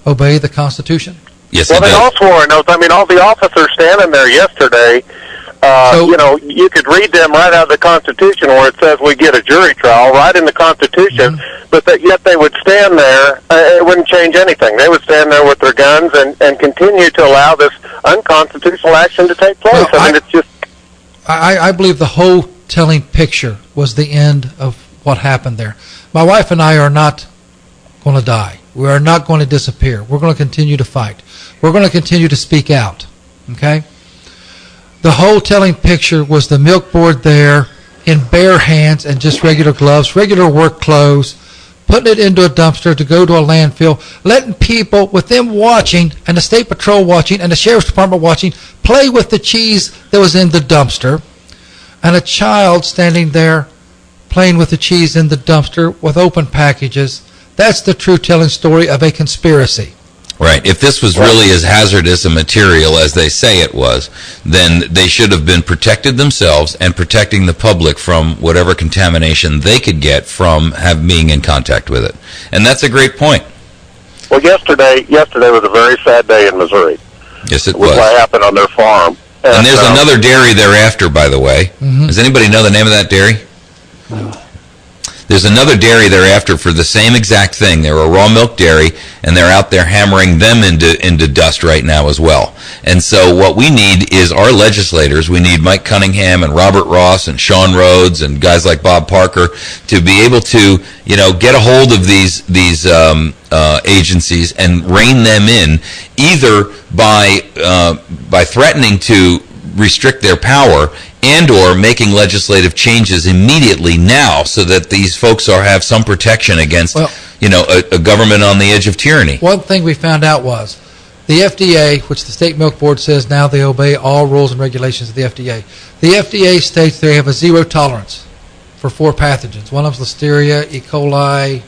obey the Constitution? Yes, well, they all swore an oath. I mean, all the officers standing there yesterday, you could read them right out of the Constitution where it says we get a jury trial, right in the Constitution, but yet they would stand there. It wouldn't change anything. They would stand there with their guns and continue to allow this unconstitutional action to take place. Well, it's just... I believe the whole telling picture was the end of what happened there. My wife and I are not going to die. We are not going to disappear. We're going to continue to fight. We're going to continue to speak out. Okay? The whole telling picture was the milk board there in bare hands and just regular gloves, regular work clothes, putting it into a dumpster to go to a landfill, letting people, with them watching, and the State Patrol watching, and the Sheriff's Department watching, play with the cheese that was in the dumpster, and a child standing there playing with the cheese in the dumpster with open packages. That's the true telling story of a conspiracy. Right. If this was really as hazardous a material as they say it was, then they should have been protected themselves and protecting the public from whatever contamination they could get from being in contact with it. And that's a great point. Well, yesterday was a very sad day in Missouri. Yes, it was. What happened on their farm. And there's another dairy thereafter, by the way. Does anybody know the name of that dairy? No. There's another dairy thereafter for the same exact thing. They're a raw milk dairy, and they're out there hammering them into dust right now as well. And so what we need is our legislators. We need Mike Cunningham and Robert Ross and Sean Rhodes and guys like Bob Parker to be able to, get a hold of these agencies and rein them in, either by threatening to restrict their power and or making legislative changes immediately now so that these folks have some protection against, a government on the edge of tyranny. One thing we found out was the FDA, which the State Milk Board says now they obey all rules and regulations of the FDA. The FDA states they have a zero tolerance for 4 pathogens. One of them is Listeria, E. coli.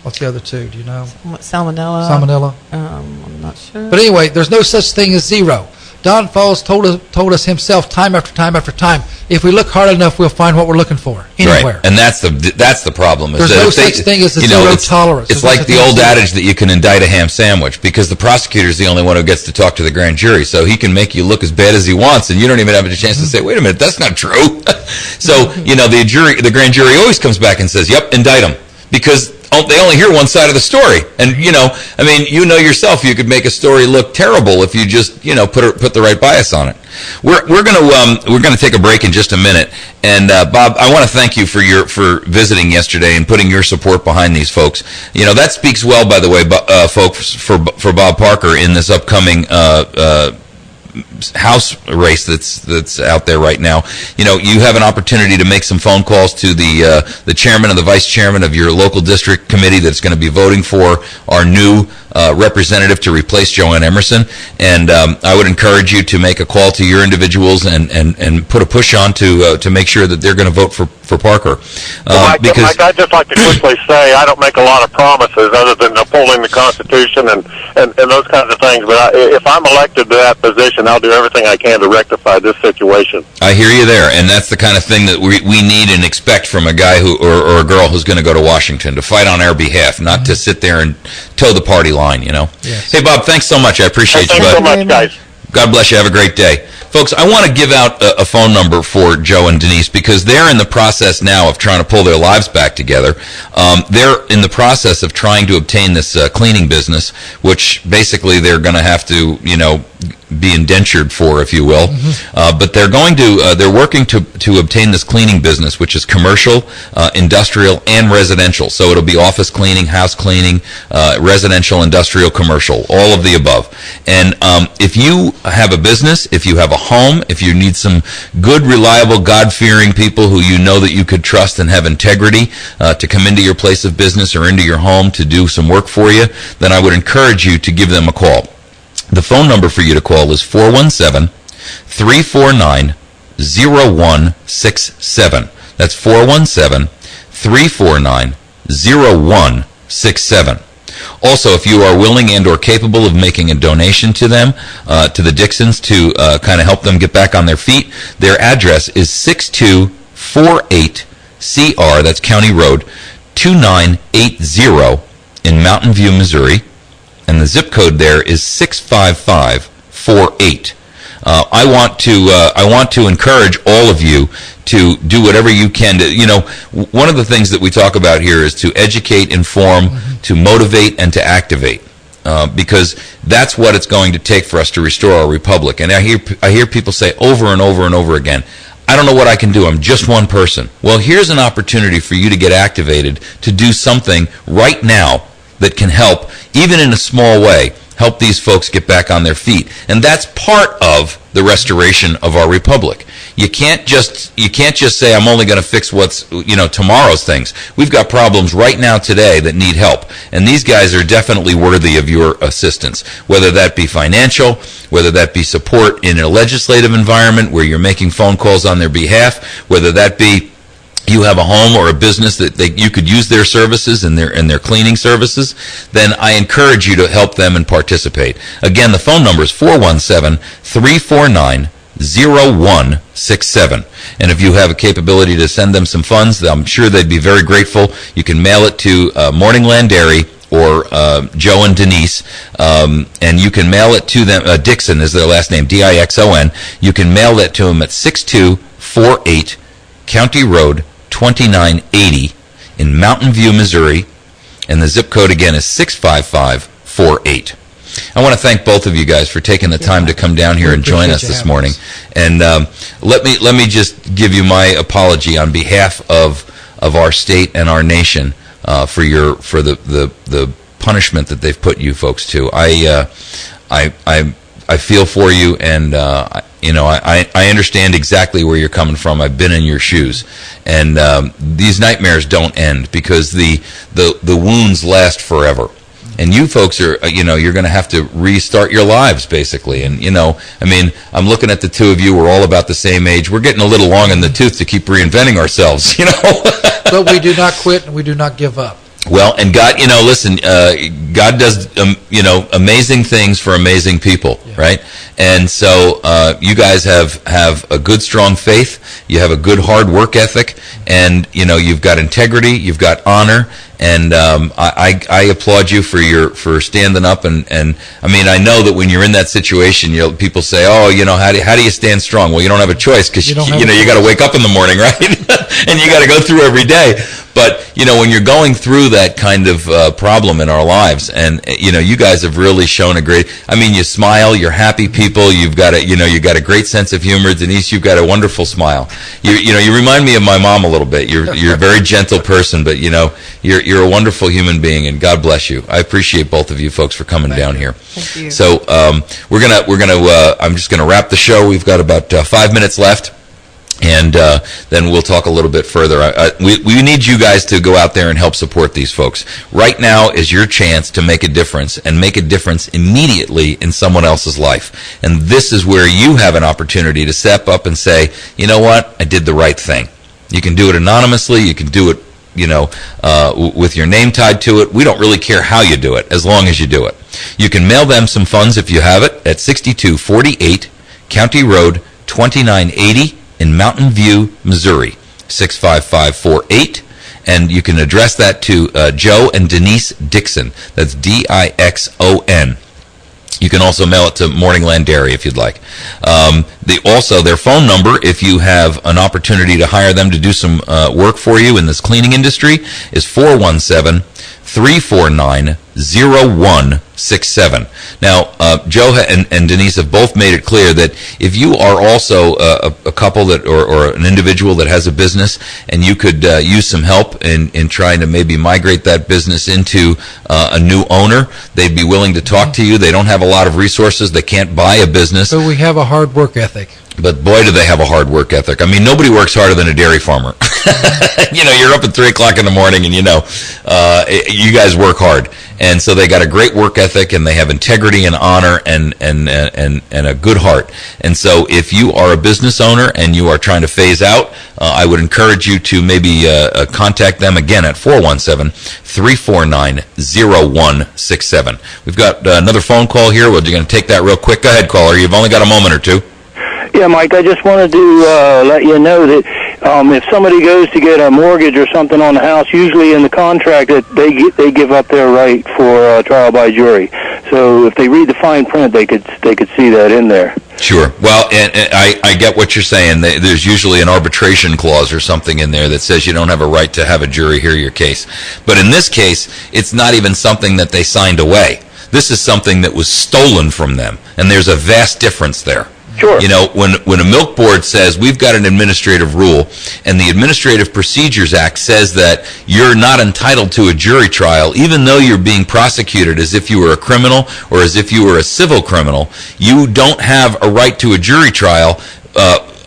What's the other 2? Do you know? Salmonella. I'm not sure. But anyway, there's no such thing as zero. Don Falls told us himself time after time after time, if we look hard enough, we'll find what we're looking for anywhere. Right. And that's the problem. There's no such thing as a zero tolerance. It's like the old adage that you can indict a ham sandwich because the prosecutor's the only one who gets to talk to the grand jury, so he can make you look as bad as he wants, and you don't even have a chance to say, wait a minute, that's not true. So, the grand jury always comes back and says, yep, indict him, because they only hear one side of the story. And, yourself, you could make a story look terrible if you just, put the right bias on it. We're going to take a break in just a minute. And, Bob, I want to thank you for visiting yesterday and putting your support behind these folks. That speaks well, by the way, folks, for Bob Parker in this upcoming House race that's out there right now, you have an opportunity to make some phone calls to the chairman and the vice chairman of your local district committee that's going to be voting for our new representative to replace Joanne Emerson. And I would encourage you to make a call to your individuals and put a push on to make sure that they're going to vote for Parker. Because Mike, I'd just like to quickly say I don't make a lot of promises other than upholding the Constitution and those kinds of things. But if I'm elected to that position, I'll do everything I can to rectify this situation. I hear you there, and that's the kind of thing that we need and expect from a guy or a girl who's going to go to Washington to fight on our behalf, not to sit there and toe the party line, Yes. Hey, Bob, thanks so much. I appreciate you, bud. Thanks so much, guys. God bless you. Have a great day. Folks, I want to give out a phone number for Joe and Denise because they're in the process now of trying to pull their lives back together. They're in the process of trying to obtain this cleaning business, which basically they're going to have to, be indentured for, if you will. But they're working to obtain this cleaning business, which is commercial, industrial, and residential. So it'll be office cleaning, house cleaning, residential, industrial, commercial, all of the above. And if you have a business, if you have a home, if you need some good, reliable, God-fearing people who you know that you could trust and have integrity to come into your place of business or into your home to do some work for you, then I would encourage you to give them a call. The phone number for you to call is 417-349-0167. That's 417-349-0167. Also, if you are willing and or capable of making a donation to them, to the Dixons, to kind of help them get back on their feet, their address is 6248 CR, that's County Road, 2980 in Mountain View, Missouri. And the zip code there is 65548. I want to encourage all of you to do whatever you can to, one of the things that we talk about here is to educate, inform, to motivate, and to activate. Because that's what it's going to take for us to restore our republic. And I hear people say over and over and over again, I don't know what I can do. I'm just one person. Well, here's an opportunity for you to get activated to do something right now that can help, even in a small way, help these folks get back on their feet. And that's part of the restoration of our republic. You can't just say I'm only going to fix what's tomorrow's things. We've got problems right now today that need help, and these guys are definitely worthy of your assistance, whether that be financial, whether that be support in a legislative environment where you're making phone calls on their behalf, whether that be you have a home or a business that you could use their services and their cleaning services, then I encourage you to help them and participate. Again, the phone number is 417-349-0167. And if you have a capability to send them some funds, I'm sure they'd be very grateful. You can mail it to Morningland Dairy or Joe and Denise, and you can mail it to them. Dixon is their last name, Dixon. You can mail that to them at 6248 County Road, 2980 in Mountain View, Missouri, and the zip code again is 65548. I want to thank both of you guys for taking the time to come down here and join us this morning. And let me just give you my apology on behalf of our state and our nation for the punishment that they've put you folks to. I feel for you, and I understand exactly where you're coming from. I've been in your shoes, and these nightmares don't end because the wounds last forever. And you folks are, you're going to have to restart your lives, basically. And, I'm looking at the two of you. We're all about the same age. We're getting a little long in the tooth to keep reinventing ourselves, But we do not quit and we do not give up. Well, and God, listen, God does, amazing things for amazing people, right? And so you guys have a good, strong faith. You have a good, hard work ethic, and you've got integrity, you've got honor, and I applaud you for standing up. And I know that when you're in that situation, people say, oh, how do you stand strong? Well, you don't have a choice because you got to wake up in the morning, right? and you got to go through every day. But, you know, when you're going through that kind of problem in our lives, and, you know, you guys have really shown a great, I mean, you smile, you're happy people, you've got a great sense of humor. Denise, you've got a wonderful smile. You remind me of my mom a little bit. You're a very gentle person, but, you know, you're a wonderful human being, and God bless you. I appreciate both of you folks for coming down here. Thank you. So, I'm just gonna wrap the show. We've got about 5 minutes left. And then we'll talk a little bit further. We need you guys to go out there and help support these folks. Right now is your chance to make a difference, and make a difference immediately in someone else's life. And this is where you have an opportunity to step up and say, you know what, I did the right thing. You can do it anonymously. You can do it, you know, with your name tied to it. We don't really care how you do it, as long as you do it. You can mail them some funds if you have it at 6248 County Road 2980. in Mountain View, Missouri, 65548. And you can address that to Joe and Denise Dixon. That's Dixon. You can also mail it to Morningland Dairy if you'd like. Also, their phone number, if you have an opportunity to hire them to do some work for you in this cleaning industry, is 417-349-0167. Now, Joe and Denise have both made it clear that if you are also a couple that or an individual that has a business, and you could use some help in trying to maybe migrate that business into a new owner, they'd be willing to talk to you. They don't have a lot of resources. They can't buy a business. But we have a hard work ethic. But boy, do they have a hard work ethic. I mean, nobody works harder than a dairy farmer. You know, you're up at 3 o'clock in the morning, and, you know, you guys work hard. And so they got a great work ethic, and they have integrity and honor and a good heart. And so if you are a business owner and you are trying to phase out, I would encourage you to maybe contact them again at 417-349-0167. We've got another phone call here. We're going to take that real quick. Go ahead, caller. You've only got a moment or two. Yeah, Mike, I just wanted to let you know that if somebody goes to get a mortgage or something on the house, usually in the contract that they give up their right for trial by jury. So if they read the fine print, they could see that in there. Sure. Well, and I get what you're saying. There's usually an arbitration clause or something in there that says you don't have a right to have a jury hear your case. But in this case, it's not even something that they signed away. This is something that was stolen from them, and there's a vast difference there. Sure. You know, when a milk board says we've got an administrative rule, and the Administrative Procedures Act says that you're not entitled to a jury trial, even though you're being prosecuted as if you were a criminal or as if you were a civil criminal, you don't have a right to a jury trial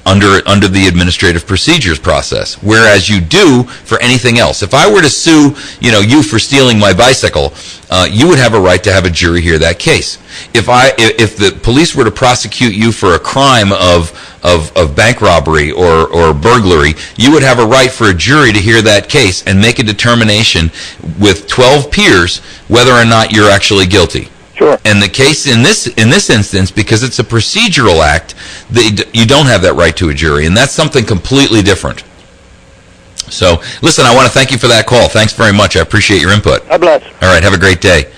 under the administrative procedures process, whereas you do for anything else. If I were to sue, you for stealing my bicycle, you would have a right to have a jury hear that case. If the police were to prosecute you for a crime of bank robbery or burglary, you would have a right for a jury to hear that case and make a determination with 12 peers whether or not you're actually guilty. Sure. And the case in this instance, because it's a procedural act, you don't have that right to a jury, and that's something completely different. So, listen, I want to thank you for that call. Thanks very much. I appreciate your input. God bless. All right, have a great day.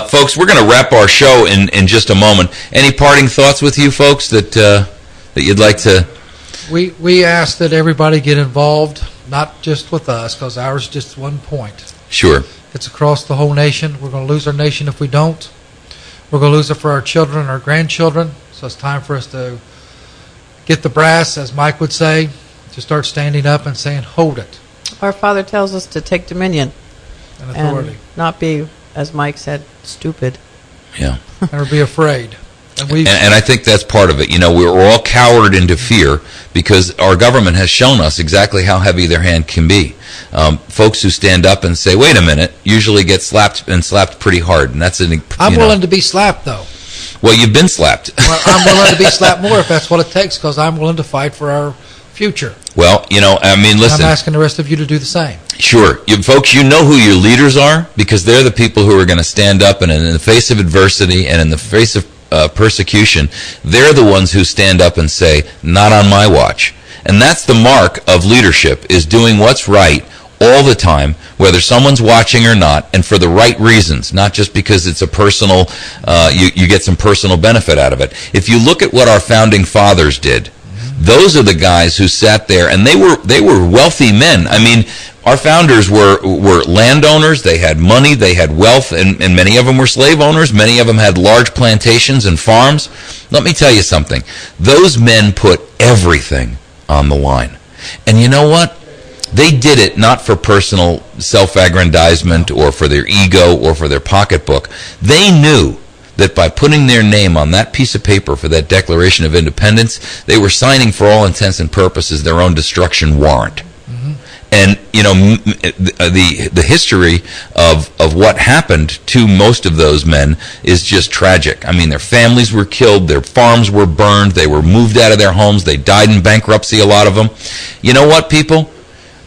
Folks, we're going to wrap our show in just a moment. Any parting thoughts with you folks that you'd like to? We ask that everybody get involved, not just with us, because ours is just one point. Sure. It's across the whole nation. We're going to lose our nation if we don't. We're going to lose it for our children and our grandchildren. So it's time for us to get the brass, as Mike would say, to start standing up and saying, hold it. Our Father tells us to take dominion and authority. And not be, as Mike said, stupid. Yeah. Or be afraid. And I think that's part of it. We're all cowered into fear because our government has shown us exactly how heavy their hand can be. Folks who stand up and say, wait a minute, usually get slapped pretty hard. And that's I'm willing to be slapped, though. Well, you've been slapped. Well, I'm willing to be slapped more if that's what it takes, because I'm willing to fight for our future. Well, listen. I'm asking the rest of you to do the same. Sure. Folks, you know who your leaders are, because they're the people who are going to stand up, and in the face of adversity and in the face of persecution, they're the ones who stand up and say, not on my watch. And that's the mark of leadership, is doing what's right all the time, whether someone's watching or not, and for the right reasons, not just because it's a personal, you get some personal benefit out of it. If you look at what our founding fathers did, Those are the guys who sat there, and they were wealthy men. I mean, our founders were landowners. They had money, they had wealth, and many of them were slave owners. Many of them had large plantations and farms. Let me tell you something. Those men put everything on the line. And you know what? They did it not for personal self-aggrandizement or for their ego or for their pocketbook. They knew that by putting their name on that piece of paper for that Declaration of Independence, they were signing for all intents and purposes their own destruction warrant. And, you know, the history of what happened to most of those men is just tragic. I mean, their families were killed, their farms were burned, they were moved out of their homes, they died in bankruptcy, a lot of them. You know what, people?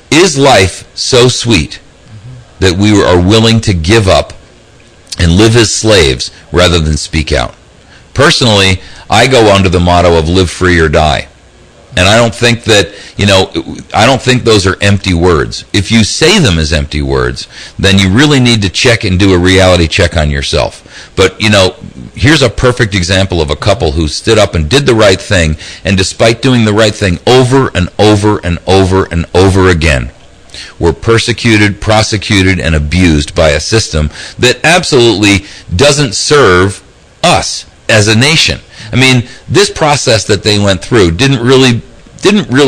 Is life so sweet that we are willing to give up and live as slaves rather than speak out? Personally, I go under the motto of live free or die. And I don't think that, you know, I don't think those are empty words. If you say them as empty words, then you really need to check and do a reality check on yourself. But, you know, here's a perfect example of a couple who stood up and did the right thing, and despite doing the right thing over and over and over and over again, were persecuted, prosecuted, and abused by a system that absolutely doesn't serve us as a nation. I mean, this process that they went through didn't really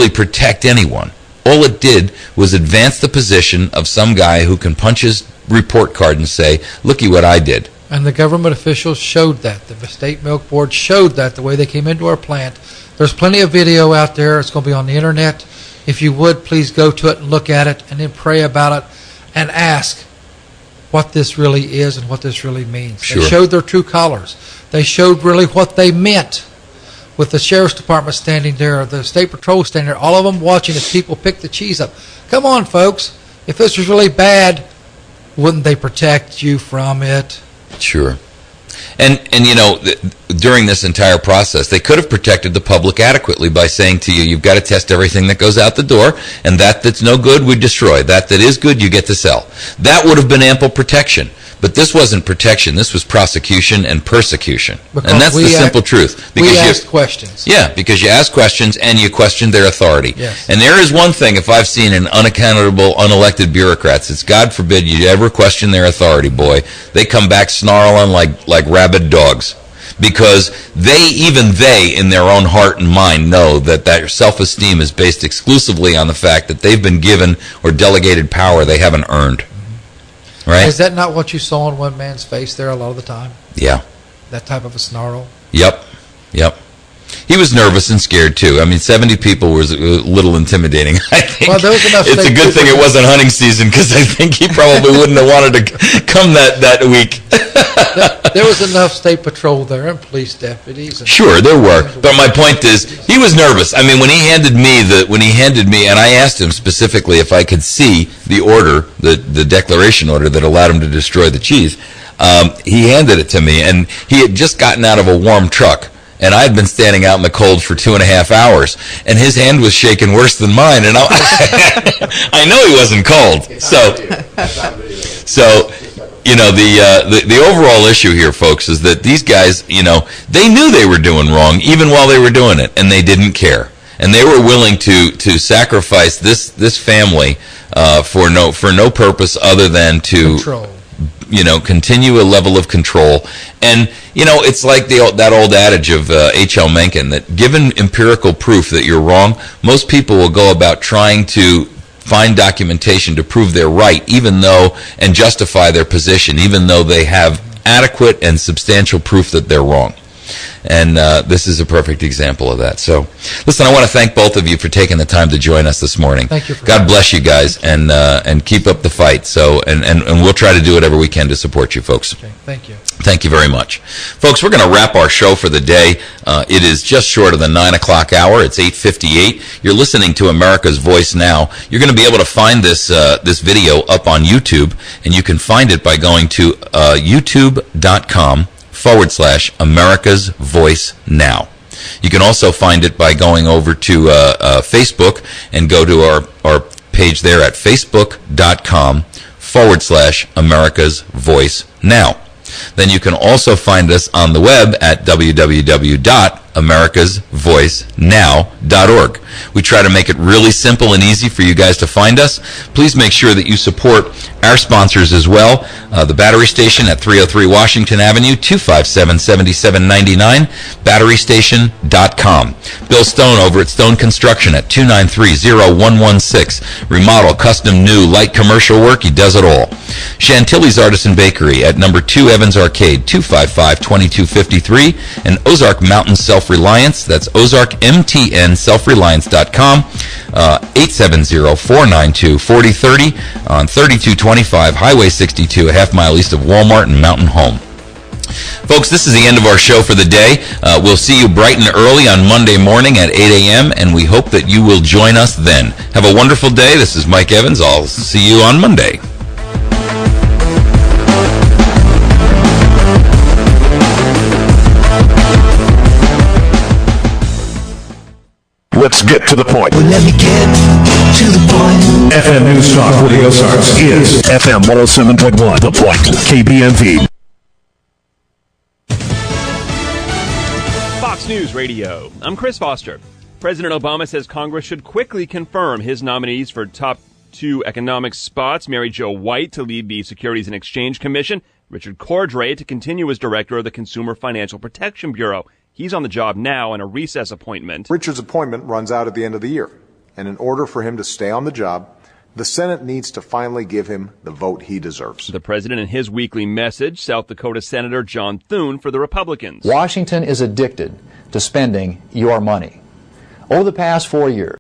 protect anyone. All it did was advance the position of some guy who can punch his report card and say, looky what I did. And the government officials showed that. The state milk board showed that the way they came into our plant. There's plenty of video out there. It's going to be on the internet. If you would, please go to it and look at it and then pray about it and ask what this really is and what this really means. Sure. They showed their true colors. They showed really what they meant, with the sheriff's department standing there, the state patrol standing there, all of them watching as people pick the cheese up. Come on, folks. If this was really bad, wouldn't they protect you from it? Sure. And you know, during this entire process, they could have protected the public adequately by saying to you, you've got to test everything that goes out the door, and that's no good, we destroy. That is good, you get to sell. That would have been ample protection. But this wasn't protection. This was prosecution and persecution. Because and that's the simple truth. Because we asked questions. Yeah, because you ask questions and you question their authority. Yes. And there is one thing, if I've seen in unaccountable, unelected bureaucrats, it's God forbid you ever question their authority, boy. They come back snarling like rabid dogs. Because even they, in their own heart and mind, know that their self-esteem is based exclusively on the fact that they've been given or delegated power they haven't earned. Right? Is that not what you saw on one man's face there a lot of the time? Yeah. That type of a snarl? Yep. He was nervous and scared, too. I mean, 70 people was a little intimidating, I think. Well, there was enough it's a good thing it wasn't hunting season, because I think he probably wouldn't have wanted to come that week. There was enough state patrol there and police deputies. And sure, there were. But my point is, he was nervous. I mean, when he handed me, and I asked him specifically if I could see the order, the declaration order that allowed him to destroy the cheese, he handed it to me, and he had just gotten out of a warm truck. And I had been standing out in the cold for 2.5 hours, and his hand was shaking worse than mine. And I know he wasn't cold. So you know, the overall issue here, folks, is that these guys, you know, they knew they were doing wrong even while they were doing it, and they didn't care. And they were willing to sacrifice this family for no purpose other than to control. You know, continue a level of control. And, you know, it's like that old adage of H.L. Mencken, that given empirical proof that you're wrong, most people will go about trying to find documentation to prove they're right, and justify their position, even though they have adequate and substantial proof that they're wrong. And this is a perfect example of that. So, listen, I want to thank both of you for taking the time to join us this morning. Thank you. God bless you guys, and keep up the fight. So, and we'll try to do whatever we can to support you, folks. Okay, thank you. Thank you very much. Folks, we're going to wrap our show for the day. It is just short of the 9 o'clock hour. It's 8:58. You're listening to America's Voice Now. You're going to be able to find this video up on YouTube, and you can find it by going to youtube.com/America's Voice Now. You can also find it by going over to Facebook and go to our page there at facebook.com/America's Voice Now. Then you can also find us on the web at www.americasvoicenow.com. americasvoicenow.org. We try to make it really simple and easy for you guys to find us. Please make sure that you support our sponsors as well. The battery station at 303 Washington Avenue, 257-7799, batterystation.com. Bill Stone over at Stone Construction at 293-0116. Remodel, custom, new, light commercial work, he does it all. Chantilly's Artisan Bakery at number 2 Evans Arcade, 255-2253, and Ozark Mountain Self-Reliance, that's OzarkMTNSelfreliance.com, 870-492-4030 on 3225 Highway 62, a half mile east of Walmart and Mountain Home. Folks, this is the end of our show for the day. We'll see you bright and early on Monday morning at 8 a.m., and we hope that you will join us then. Have a wonderful day. This is Mike Evans. I'll see you on Monday. Let's get to the point. Well, let me get to the point. FM News Talk for the Ozarks is FM 107.1, The Point, KBMV. Fox News Radio. I'm Chris Foster. President Obama says Congress should quickly confirm his nominees for top 2 economic spots. Mary Jo White to lead the Securities and Exchange Commission. Richard Cordray to continue as director of the Consumer Financial Protection Bureau. He's on the job now in a recess appointment. Richard's appointment runs out at the end of the year. And in order for him to stay on the job, the Senate needs to finally give him the vote he deserves. The president in his weekly message, South Dakota Senator John Thune for the Republicans. Washington is addicted to spending your money. Over the past 4 years,